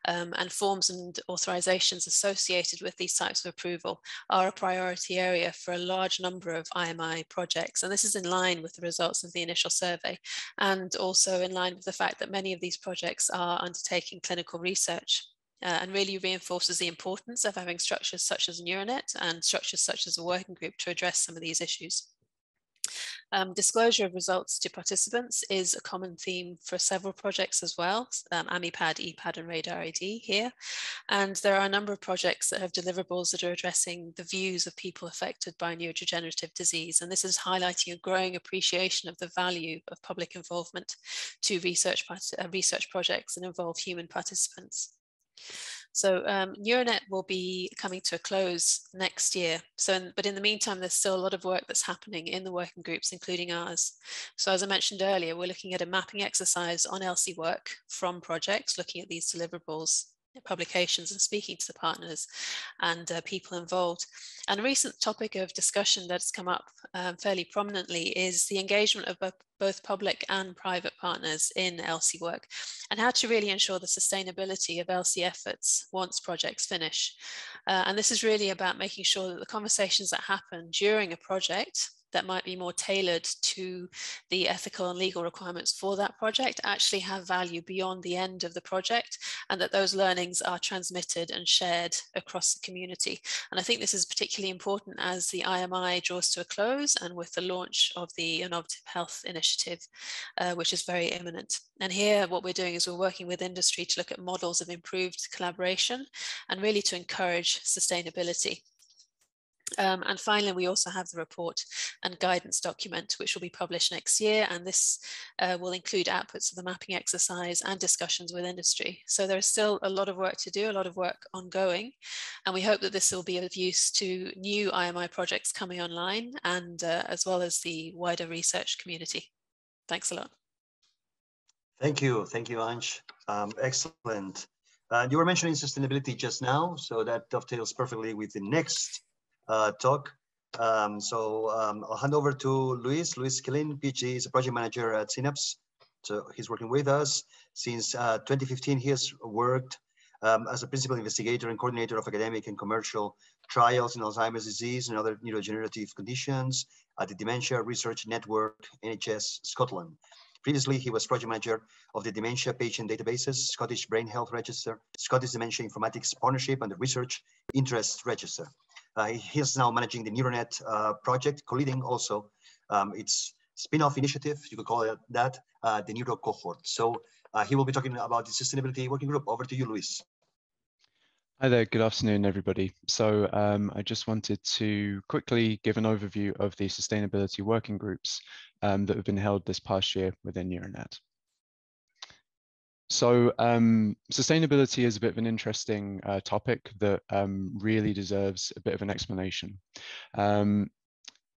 and forms and authorizations associated with these types of approval are a priority area for a large number of IMI projects. And this is in line with the results of the initial survey, and also in line with the fact that many of these projects are undertaking clinical research. And really reinforces the importance of having structures such as Neuronet and structures such as a working group to address some of these issues. Disclosure of results to participants is a common theme for several projects as well, AMIPAD, EPAD and RADAR-ID here. And there are a number of projects that have deliverables that are addressing the views of people affected by neurodegenerative disease. And this is highlighting a growing appreciation of the value of public involvement to research projects that involve human participants. So Neuronet will be coming to a close next year. But in the meantime, there's still a lot of work that's happening in the working groups, including ours. So as I mentioned earlier, we're looking at a mapping exercise on ELSI work from projects, looking at these deliverables publications and speaking to the partners and people involved. And a recent topic of discussion that's come up fairly prominently is the engagement of both public and private partners in LC work, and how to really ensure the sustainability of LC efforts once projects finish. And this is really about making sure that the conversations that happen during a project that might be more tailored to the ethical and legal requirements for that project actually have value beyond the end of the project, and that those learnings are transmitted and shared across the community. And I think this is particularly important as the IMI draws to a close and with the launch of the Innovative Health Initiative, which is very imminent. And here what we're doing is we're working with industry to look at models of improved collaboration and really to encourage sustainability. And finally, we also have the report and guidance document, which will be published next year. And this will include outputs of the mapping exercise and discussions with industry. So there is still a lot of work to do, a lot of work ongoing. And we hope that this will be of use to new IMI projects coming online, and as well as the wider research community. Thanks a lot. Thank you, Anj. Excellent. You were mentioning sustainability just now, so that dovetails perfectly with the next talk. I'll hand over to Luis Killin, PhD, is a project manager at Synapse. So he's working with us since 2015. He has worked as a principal investigator and coordinator of academic and commercial trials in Alzheimer's disease and other neurodegenerative conditions at the Dementia Research Network, NHS Scotland. Previously, he was project manager of the Dementia Patient Databases, Scottish Brain Health Register, Scottish Dementia Informatics Partnership, and the Research Interest Register. He is now managing the Neuronet project, co-leading also its spin-off initiative, you could call it that, the Neuro Cohort. So he will be talking about the Sustainability Working Group. Over to you, Luis. Hi there, good afternoon, everybody. So I just wanted to quickly give an overview of the sustainability working groups that have been held this past year within Neuronet. So sustainability is a bit of an interesting topic that really deserves a bit of an explanation.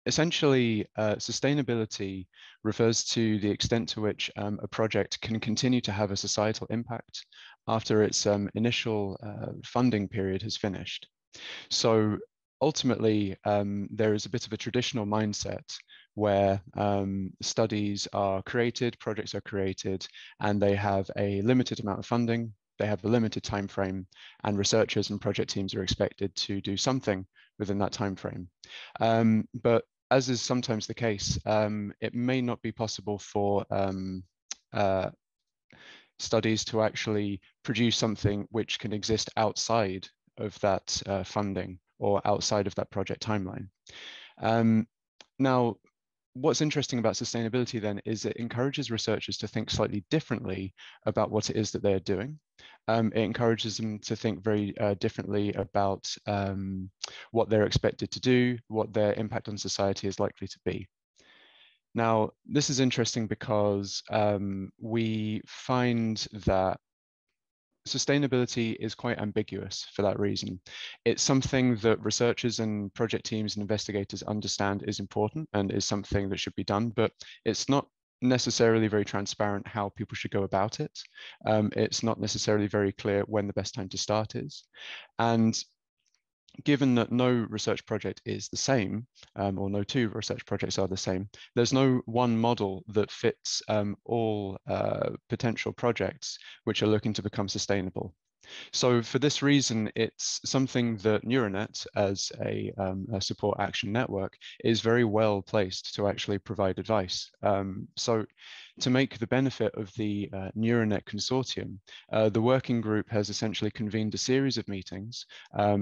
Essentially, sustainability refers to the extent to which a project can continue to have a societal impact after its initial funding period has finished. So ultimately, there is a bit of a traditional mindset where studies are created, projects are created, and they have a limited amount of funding, they have a limited time frame, and researchers and project teams are expected to do something within that time frame. But as is sometimes the case, it may not be possible for studies to actually produce something which can exist outside of that funding or outside of that project timeline. Now, what's interesting about sustainability then is it encourages researchers to think slightly differently about what it is that they're doing. It encourages them to think very differently about what they're expected to do, what their impact on society is likely to be. Now, this is interesting because we find that sustainability is quite ambiguous for that reason. It's something that researchers and project teams and investigators understand is important and is something that should be done, but it's not necessarily very transparent how people should go about it. It's not necessarily very clear when the best time to start is. And given that no research project is the same, or no two research projects are the same, there's no one model that fits all potential projects which are looking to become sustainable. So for this reason, it's something that Neuronet, as a support action network, is very well placed to actually provide advice. So to make the benefit of the Neuronet consortium, the working group has essentially convened a series of meetings,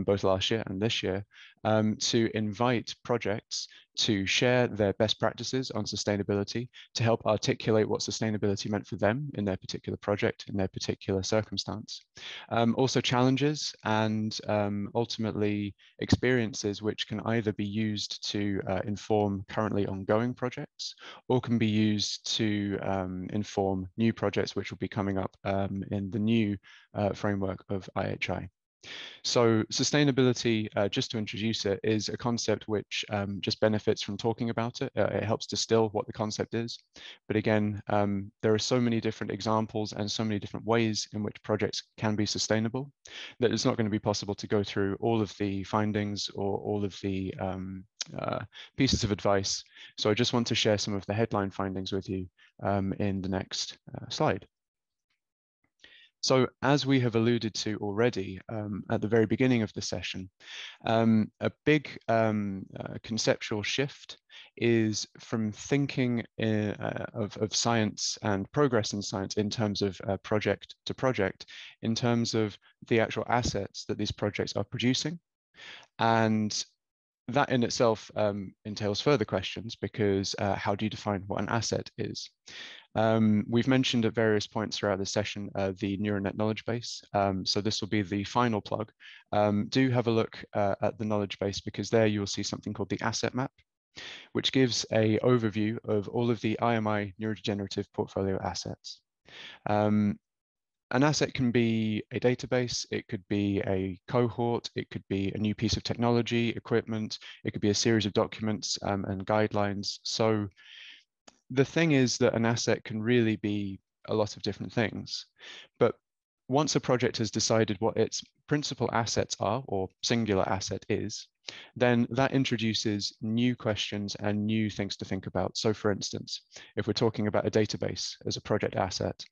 both last year and this year, to invite projects to share their best practices on sustainability, to help articulate what sustainability meant for them in their particular project, in their particular circumstance. Also challenges and ultimately experiences which can either be used to inform currently ongoing projects, or can be used to inform new projects which will be coming up in the new framework of IHI. So sustainability, just to introduce it, is a concept which just benefits from talking about it. It helps distill what the concept is. But again, there are so many different examples and so many different ways in which projects can be sustainable that it's not going to be possible to go through all of the findings or all of the pieces of advice. So I just want to share some of the headline findings with you in the next slide. So as we have alluded to already at the very beginning of the session, a big conceptual shift is from thinking of science and progress in science in terms of project to project, in terms of the actual assets that these projects are producing. And that in itself entails further questions, because how do you define what an asset is? We've mentioned at various points throughout the session the Neuronet knowledge base. So this will be the final plug. Do have a look at the knowledge base, because there you will see something called the asset map, which gives an overview of all of the IMI neurodegenerative portfolio assets. An asset can be a database, it could be a cohort, it could be a new piece of technology, equipment, it could be a series of documents and guidelines. So the thing is that an asset can really be a lot of different things. But once a project has decided what its principal assets are, or singular asset is, then that introduces new questions and new things to think about. So for instance, if we're talking about a database as a project asset,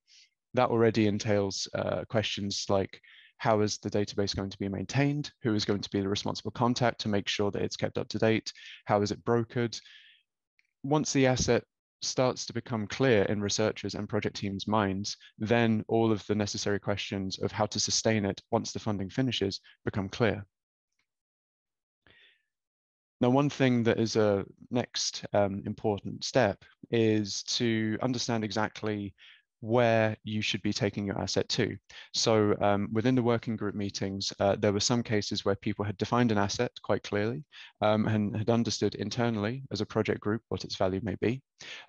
that already entails questions like, how is the database going to be maintained? Who is going to be the responsible contact to make sure that it's kept up to date? How is it brokered? Once the asset starts to become clear in researchers and project teams' minds, then all of the necessary questions of how to sustain it once the funding finishes become clear. Now, one thing that is a next important step is to understand exactly where you should be taking your asset to. So within the working group meetings, there were some cases where people had defined an asset quite clearly and had understood internally as a project group what its value may be.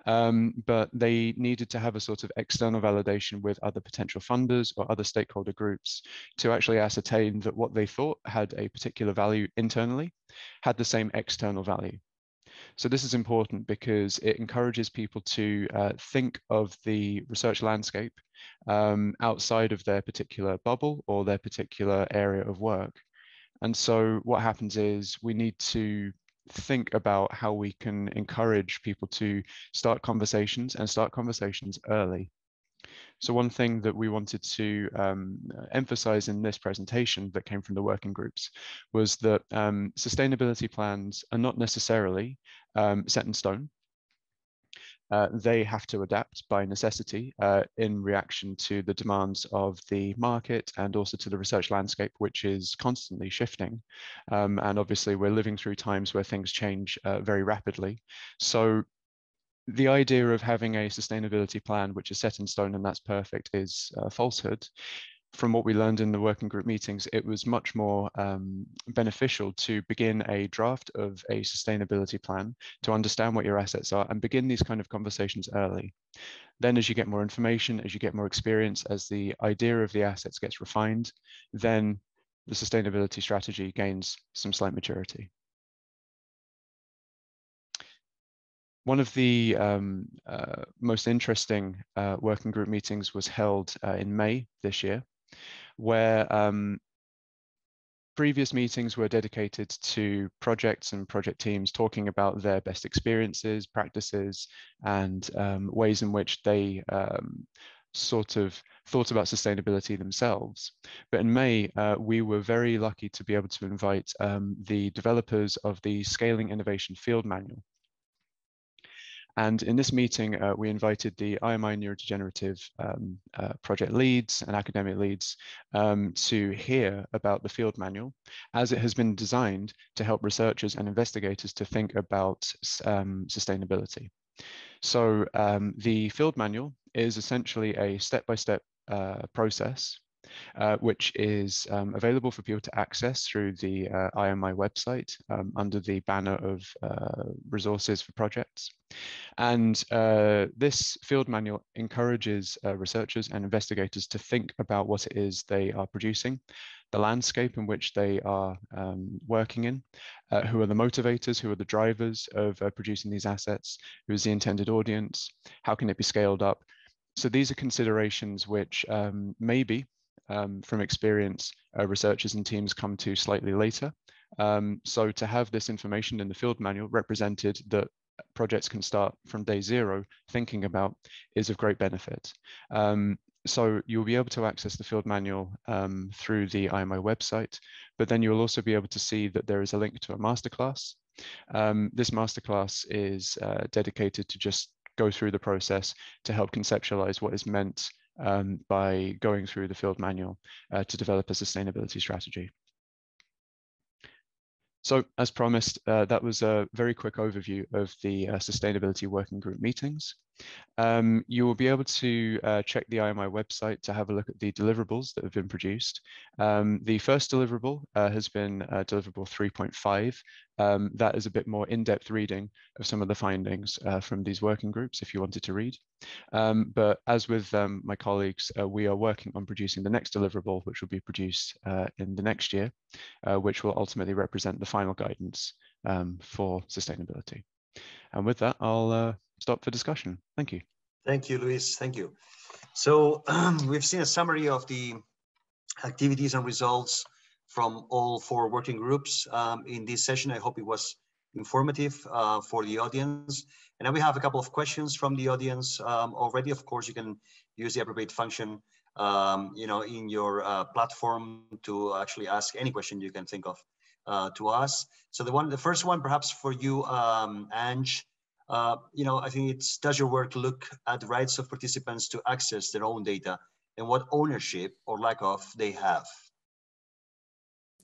But they needed to have a sort of external validation with other potential funders or other stakeholder groups to actually ascertain that what they thought had a particular value internally had the same external value. So this is important because it encourages people to think of the research landscape outside of their particular bubble or their particular area of work. And so what happens is we need to think about how we can encourage people to start conversations and start conversations early. So one thing that we wanted to emphasize in this presentation that came from the working groups was that sustainability plans are not necessarily set in stone. They have to adapt by necessity in reaction to the demands of the market and also to the research landscape, which is constantly shifting. And obviously we're living through times where things change very rapidly. So the idea of having a sustainability plan which is set in stone and that's perfect is a falsehood. From what we learned in the working group meetings, it was much more beneficial to begin a draft of a sustainability plan to understand what your assets are and begin these kind of conversations early. Then as you get more information, as you get more experience, as the idea of the assets gets refined, then the sustainability strategy gains some slight maturity. One of the most interesting working group meetings was held in May this year, where previous meetings were dedicated to projects and project teams talking about their best experiences, practices, and ways in which they sort of thought about sustainability themselves. But in May, we were very lucky to be able to invite the developers of the Scaling Innovation Field Manual. And in this meeting, we invited the IMI neurodegenerative project leads and academic leads to hear about the field manual, as it has been designed to help researchers and investigators to think about sustainability. So the field manual is essentially a step-by-step process which is available for people to access through the IMI website under the banner of resources for projects. And this field manual encourages researchers and investigators to think about what it is they are producing, the landscape in which they are working in, who are the motivators, who are the drivers of producing these assets, who is the intended audience, how can it be scaled up. So these are considerations which maybe from experience, researchers and teams come to slightly later. So to have this information in the field manual represented that projects can start from day zero thinking about is of great benefit. So you'll be able to access the field manual through the IMI website, but then you'll also be able to see that there is a link to a masterclass. This masterclass is dedicated to just go through the process to help conceptualize what is meant by going through the field manual to develop a sustainability strategy. So as promised, that was a very quick overview of the sustainability working group meetings. You will be able to check the IMI website to have a look at the deliverables that have been produced. The first deliverable has been deliverable 3.5. That is a bit more in-depth reading of some of the findings from these working groups if you wanted to read. But as with my colleagues, we are working on producing the next deliverable, which will be produced in the next year, which will ultimately represent the final guidance for sustainability. And with that, I'll stop for discussion. Thank you. Thank you, Luis. Thank you. So we've seen a summary of the activities and results from all 4 working groups in this session. I hope it was informative for the audience. And then we have a couple of questions from the audience already. Of course, you can use the appropriate function, in your platform to actually ask any question you can think of to us. So the first one, perhaps for you, Ange. I think it's, does your work look at the rights of participants to access their own data and what ownership or lack of they have?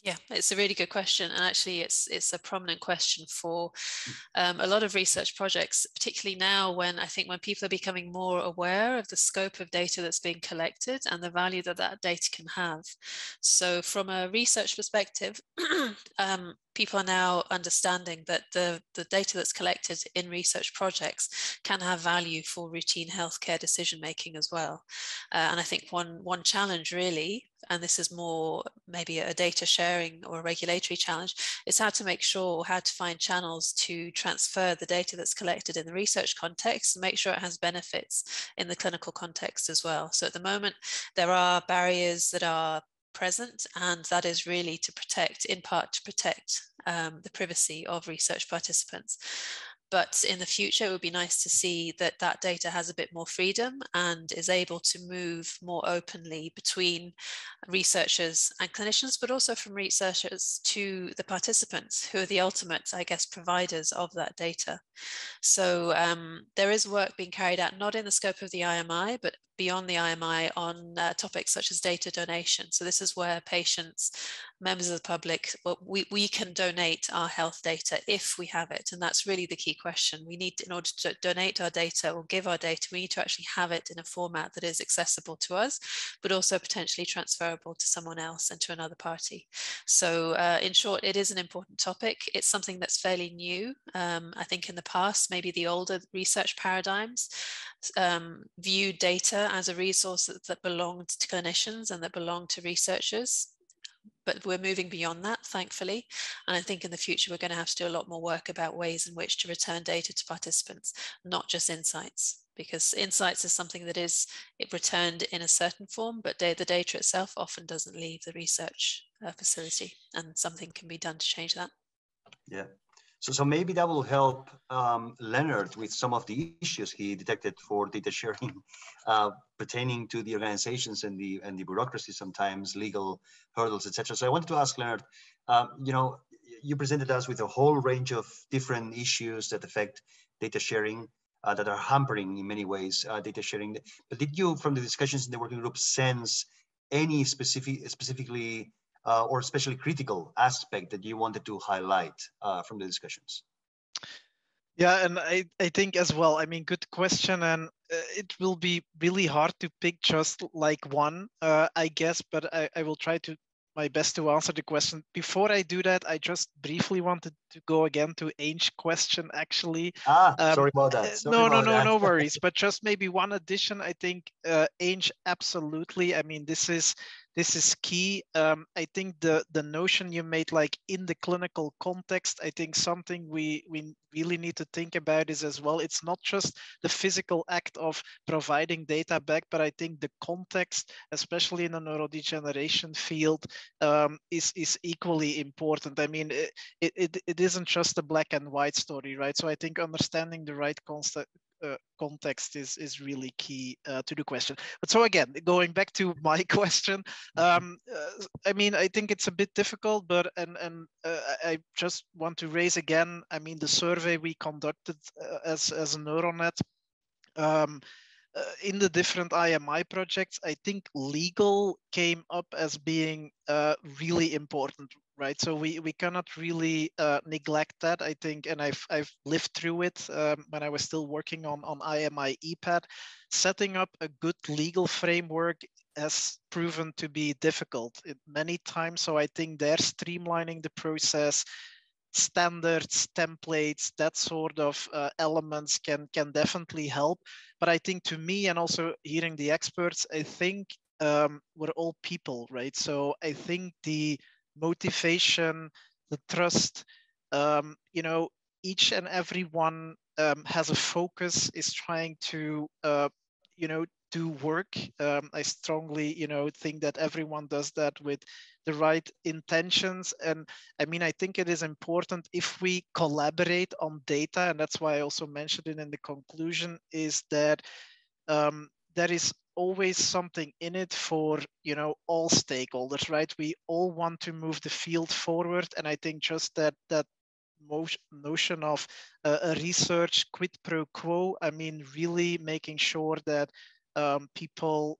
Yeah, it's a really good question, and actually it's a prominent question for a lot of research projects, particularly now when people are becoming more aware of the scope of data that's being collected and the value that that data can have. So from a research perspective, people are now understanding that the data that's collected in research projects can have value for routine healthcare decision making as well. And I think one challenge really, and this is more maybe a data sharing or a regulatory challenge, is how to make sure, how to find channels to transfer the data that's collected in the research context and make sure it has benefits in the clinical context as well. So at the moment, there are barriers that are present, and that is really to protect, in part to protect the privacy of research participants. But in the future, it would be nice to see that that data has a bit more freedom and is able to move more openly between researchers and clinicians, but also from researchers to the participants, who are the ultimate, I guess, providers of that data. So there is work being carried out, not in the scope of the IMI, but beyond the IMI on topics such as data donation. So this is where patients, members of the public, we can donate our health data if we have it. And that's really the key question. We need, in order to donate our data or give our data, we need to actually have it in a format that is accessible to us, but also potentially transferable to someone else and to another party. So in short, it is an important topic. It's something that's fairly new. I think in the past, maybe the older research paradigms viewed data as a resource that belonged to clinicians and that belonged to researchers. But we're moving beyond that, thankfully. And I think in the future, we're going to have to do a lot more work about ways in which to return data to participants, not just insights, because insights is something that is returned in a certain form, but the data itself often doesn't leave the research facility, and something can be done to change that. Yeah. So maybe that will help Lennert with some of the issues he detected for data sharing pertaining to the organizations and the bureaucracy, sometimes legal hurdles, etc. So I wanted to ask Lennert, you presented us with a whole range of different issues that affect data sharing that are hampering in many ways data sharing. But did you, from the discussions in the working group, sense any specifically or especially critical aspect that you wanted to highlight from the discussions? Yeah, and I think as well, I mean, good question. And it will be really hard to pick just like one, I guess, but I will try to my best to answer the question. Before I do that, I just briefly wanted to go again to Ainge's question, actually. Sorry about that. No worries. But just maybe one addition. I think Ainge, absolutely. I mean, this is key. I think the notion you made, like in the clinical context, I think something we really need to think about is as well, it's not just the physical act of providing data back, but I think the context, especially in the neurodegeneration field, is equally important. I mean, it isn't just a black and white story, right? So I think understanding the right context is really key to the question. But so again, going back to my question, I mean, I think it's a bit difficult, but I just want to raise again, I mean, the survey we conducted as a Neuronet, in the different IMI projects, I think legal came up as being really important, right? So we cannot really neglect that, I think, and I've lived through it when I was still working on IMI EPAD. Setting up a good legal framework has proven to be difficult many times. So I think they're streamlining the process. Standards, templates, that sort of elements can definitely help. But I think to me, and also hearing the experts, I think we're all people, right? So I think the motivation, the trust, you know, each and every one has a focus, is trying to, you know, do work. I strongly, you know, think that everyone does that with the right intentions. And I mean, I think it is important if we collaborate on data, and that's why I also mentioned it in the conclusion, is that there is always something in it for, you know, all stakeholders, right? We all want to move the field forward. And I think just that notion of a research quid pro quo, I mean, really making sure that people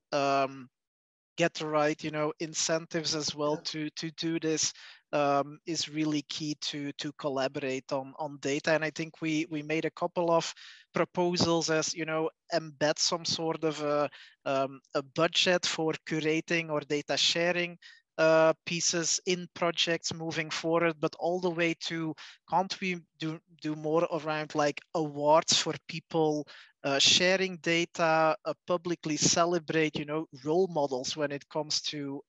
get the right, you know, incentives as well to do this is really key to collaborate on data. And I think we made a couple of proposals as, you know, embed some sort of a budget for curating or data sharing pieces in projects moving forward, but all the way to, can't we do more around like awards for people sharing data, publicly celebrate, you know, role models when it comes to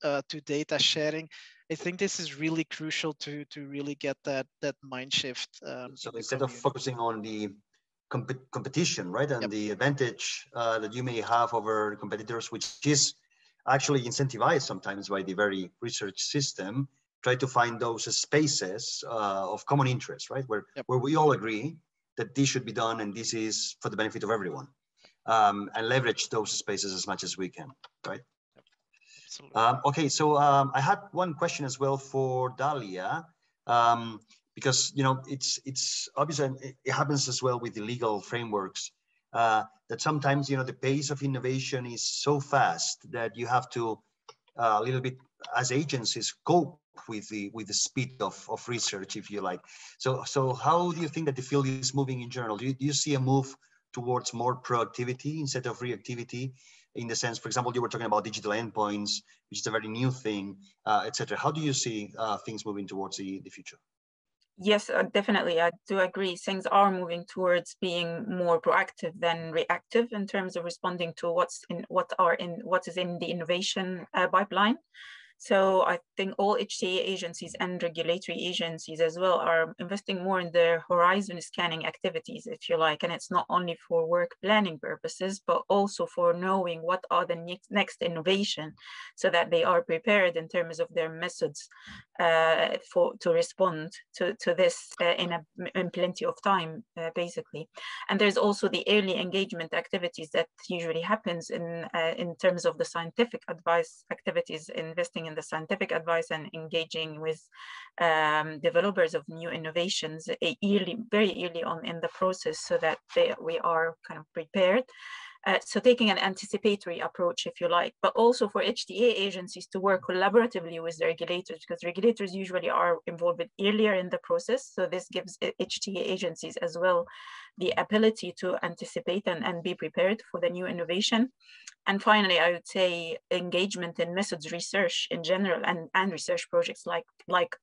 data sharing. I think this is really crucial to really get that mind shift. So instead of focusing on the competition, right, and the advantage that you may have over competitors, which is actually incentivized sometimes by the very research system, try to find those spaces of common interest, right, where we all agree that this should be done and this is for the benefit of everyone, and leverage those spaces as much as we can, right? Absolutely. Okay, so I had one question as well for Dalia, because, you know, it's obvious, and it happens as well with the legal frameworks, that sometimes, you know, the pace of innovation is so fast that you have to a little bit, as agencies, cope with the speed of research, if you like. So how do you think that the field is moving in general? Do you see a move towards more proactivity instead of reactivity? In the sense, for example, you were talking about digital endpoints, which is a very new thing, etc. How do you see things moving towards the future? Yes, definitely. I do agree. Things are moving towards being more proactive than reactive in terms of responding to what is in the innovation pipeline. So I think all HTA agencies and regulatory agencies as well are investing more in their horizon scanning activities, if you like. And it's not only for work planning purposes, but also for knowing what are the next innovation, so that they are prepared in terms of their methods to respond to this in plenty of time, basically. And there's also the early engagement activities that usually happens in terms of the scientific advice activities, investing in the scientific advice and engaging with developers of new innovations very early on in the process, so that we are kind of prepared. So taking an anticipatory approach, if you like, but also for HTA agencies to work collaboratively with the regulators, because regulators usually are involved earlier in the process. So this gives HTA agencies as well the ability to anticipate and be prepared for the new innovation. And finally, I would say engagement in methods research in general and research projects like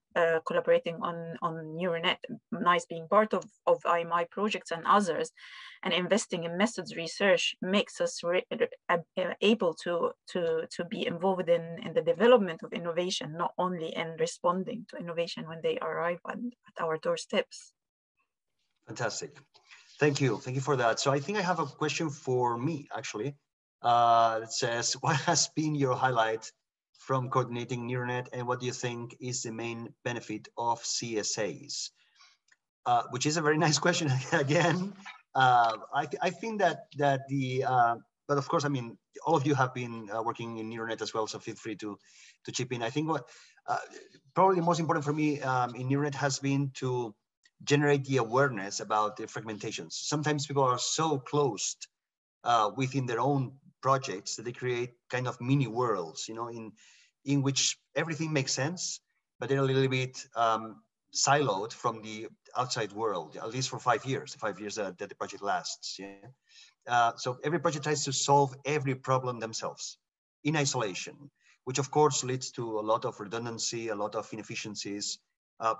collaborating on Neuronet, NICE being part of IMI projects and others, and investing in methods research makes us able to be involved in the development of innovation, not only in responding to innovation when they arrive at our doorsteps. Fantastic. Thank you. Thank you for that. So I think I have a question for me, actually. It says, what has been your highlight from coordinating Neuronet, and what do you think is the main benefit of CSAs? Which is a very nice question again. I think that but of course, I mean, all of you have been working in Neuronet as well, so feel free to chip in. I think what probably the most important for me in Neuronet has been to generate the awareness about the fragmentations. Sometimes people are so closed within their own projects that they create kind of mini worlds, you know, in which everything makes sense, but they're a little bit siloed from the outside world, at least for 5 years, the 5 years that the project lasts. Yeah. So every project tries to solve every problem themselves in isolation, which of course leads to a lot of redundancy, a lot of inefficiencies,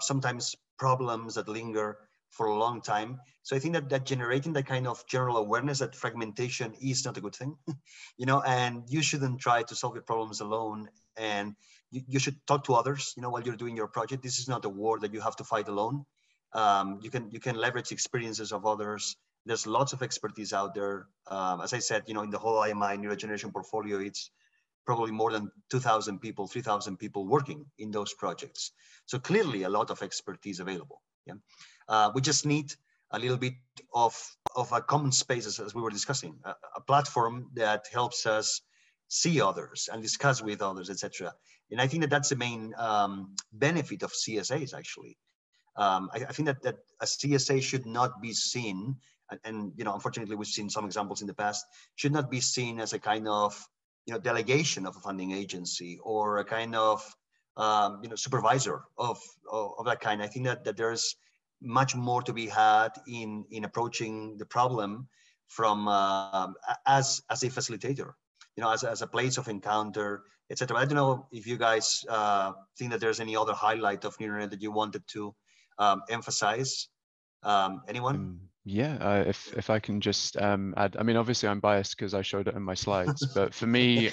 sometimes problems that linger for a long time. So I think that generating that kind of general awareness that fragmentation is not a good thing, you know, and you shouldn't try to solve your problems alone, and you should talk to others, you know, while you're doing your project. This is not a war that you have to fight alone. You can leverage experiences of others. There's lots of expertise out there. As I said, you know, in the whole IMI neurodegeneration portfolio, it's probably more than 2,000 people, 3,000 people working in those projects. So clearly a lot of expertise available. Yeah. We just need a little bit of a common space, as we were discussing, a platform that helps us see others and discuss with others, etc. And I think that that's the main benefit of CSAs, actually. I think that a CSA should not be seen, and you know, unfortunately, we've seen some examples in the past, should not be seen as a kind of, you know, delegation of a funding agency or a kind of you know, supervisor of that kind. I think that there's much more to be had in approaching the problem from as a facilitator, you know, as a place of encounter, etc. I don't know if you guys think that there's any other highlight of Neuronet that you wanted to emphasize. Anyone? Yeah, if I can just add, I mean, obviously I'm biased because I showed it in my slides, but for me,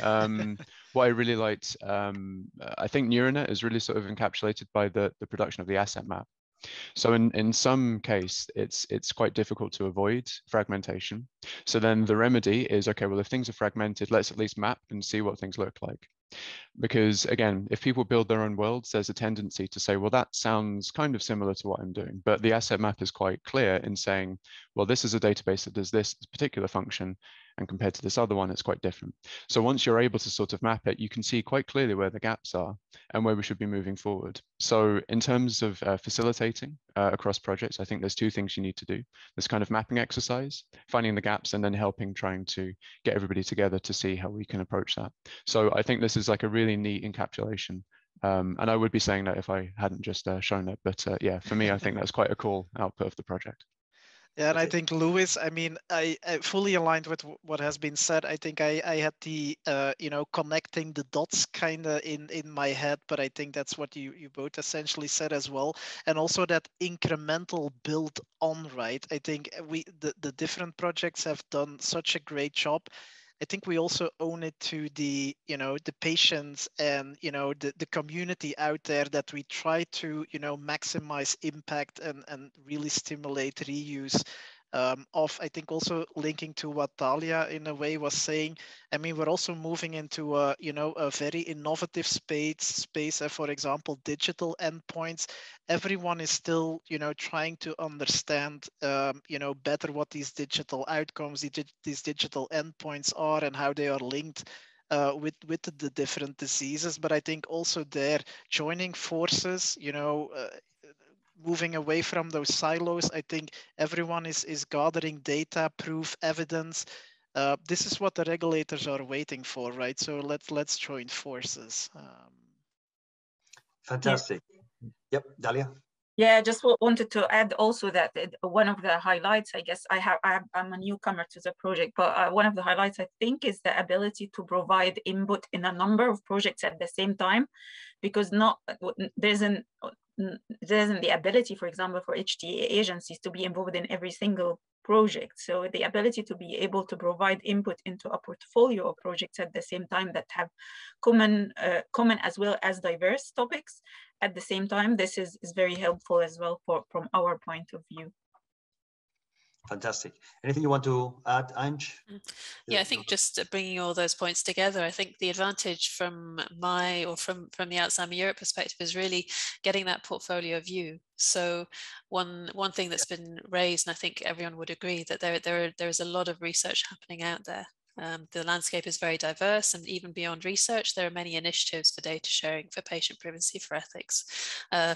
what I really liked, I think Neuronet is really sort of encapsulated by the production of the asset map. So in some case, it's quite difficult to avoid fragmentation. So then the remedy is, okay, well, if things are fragmented, let's at least map and see what things look like. Because again, if people build their own worlds, there's a tendency to say, well, that sounds kind of similar to what I'm doing. But the asset map is quite clear in saying, well, this is a database that does this particular function, and compared to this other one, it's quite different. So once you're able to sort of map it, you can see quite clearly where the gaps are and where we should be moving forward. So in terms of facilitating across projects, I think there's two things you need to do. This kind of mapping exercise, finding the gaps, and then helping trying to get everybody together to see how we can approach that. So I think this is like a really neat encapsulation. And I would be saying that if I hadn't just shown it, but yeah, for me, I think that's quite a cool output of the project. Yeah, and I think Louis, I mean, I fully aligned with what has been said. I think I had the, you know, connecting the dots kind of in my head, but I think that's what you both essentially said as well. And also that incremental build on, right? I think the different projects have done such a great job. I think we also own it to the, you know, the patients and, you know, the community out there that we try to, you know, maximize impact and really stimulate reuse of, I think also linking to what Dalia in a way was saying. I mean, we're also moving into a, you know, a very innovative space, for example, digital endpoints. Everyone is still, you know, trying to understand, you know, better what these digital outcomes, these digital endpoints are and how they are linked with the different diseases. But I think also there joining forces, you know, moving away from those silos. I think everyone is gathering data, proof, evidence, this is what the regulators are waiting for, right? So let's join forces. Fantastic. Yep, Dalia. Yeah, I just wanted to add also that one of the highlights, I guess I'm a newcomer to the project, but one of the highlights I think is the ability to provide input in a number of projects at the same time, because there isn't the ability, for example, for HTA agencies to be involved in every single project. So the ability to be able to provide input into a portfolio of projects at the same time that have common as well as diverse topics at the same time, this is very helpful as well from our point of view. Fantastic. Anything you want to add, Anj? Yeah, I think just bringing all those points together, I think the advantage from from the Alzheimer Europe perspective is really getting that portfolio view. So one thing that's been raised, and I think everyone would agree, that there is a lot of research happening out there. The landscape is very diverse, and even beyond research, there are many initiatives for data sharing, for patient privacy, for ethics,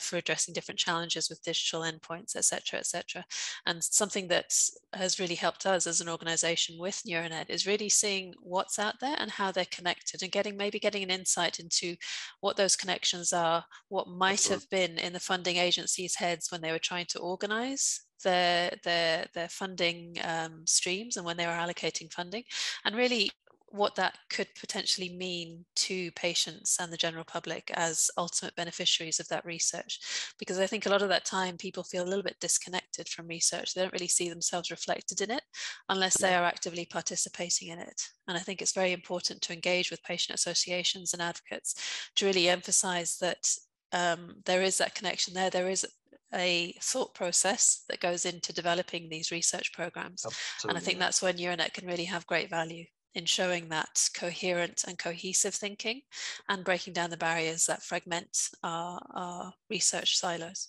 for addressing different challenges with digital endpoints, etc., etc. And something that has really helped us as an organization with Neuronet is really seeing what's out there and how they're connected, and maybe getting an insight into what those connections are, what might have been in the funding agencies' heads when they were trying to organize their funding streams and when they were allocating funding, and really what that could potentially mean to patients and the general public as ultimate beneficiaries of that research. Because I think a lot of that time people feel a little bit disconnected from research. They don't really see themselves reflected in it unless they are actively participating in it. And I think it's very important to engage with patient associations and advocates to really emphasize that there is that connection there. There is a thought process that goes into developing these research programs. Absolutely. And I think that's where Neuronet can really have great value in showing that coherent and cohesive thinking and breaking down the barriers that fragment our research silos.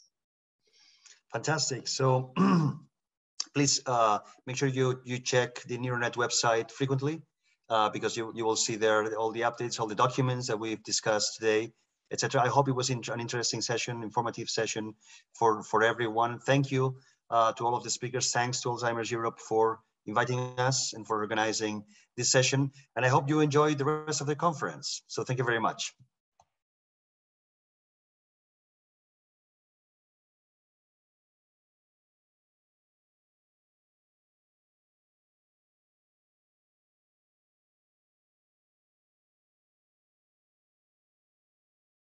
Fantastic. So please make sure you check the Neuronet website frequently because you will see there all the updates, all the documents that we've discussed today, etc. I hope it was an interesting session, informative session for everyone. Thank you to all of the speakers. Thanks to Alzheimer Europe for inviting us and for organizing this session. And I hope you enjoy the rest of the conference. So thank you very much.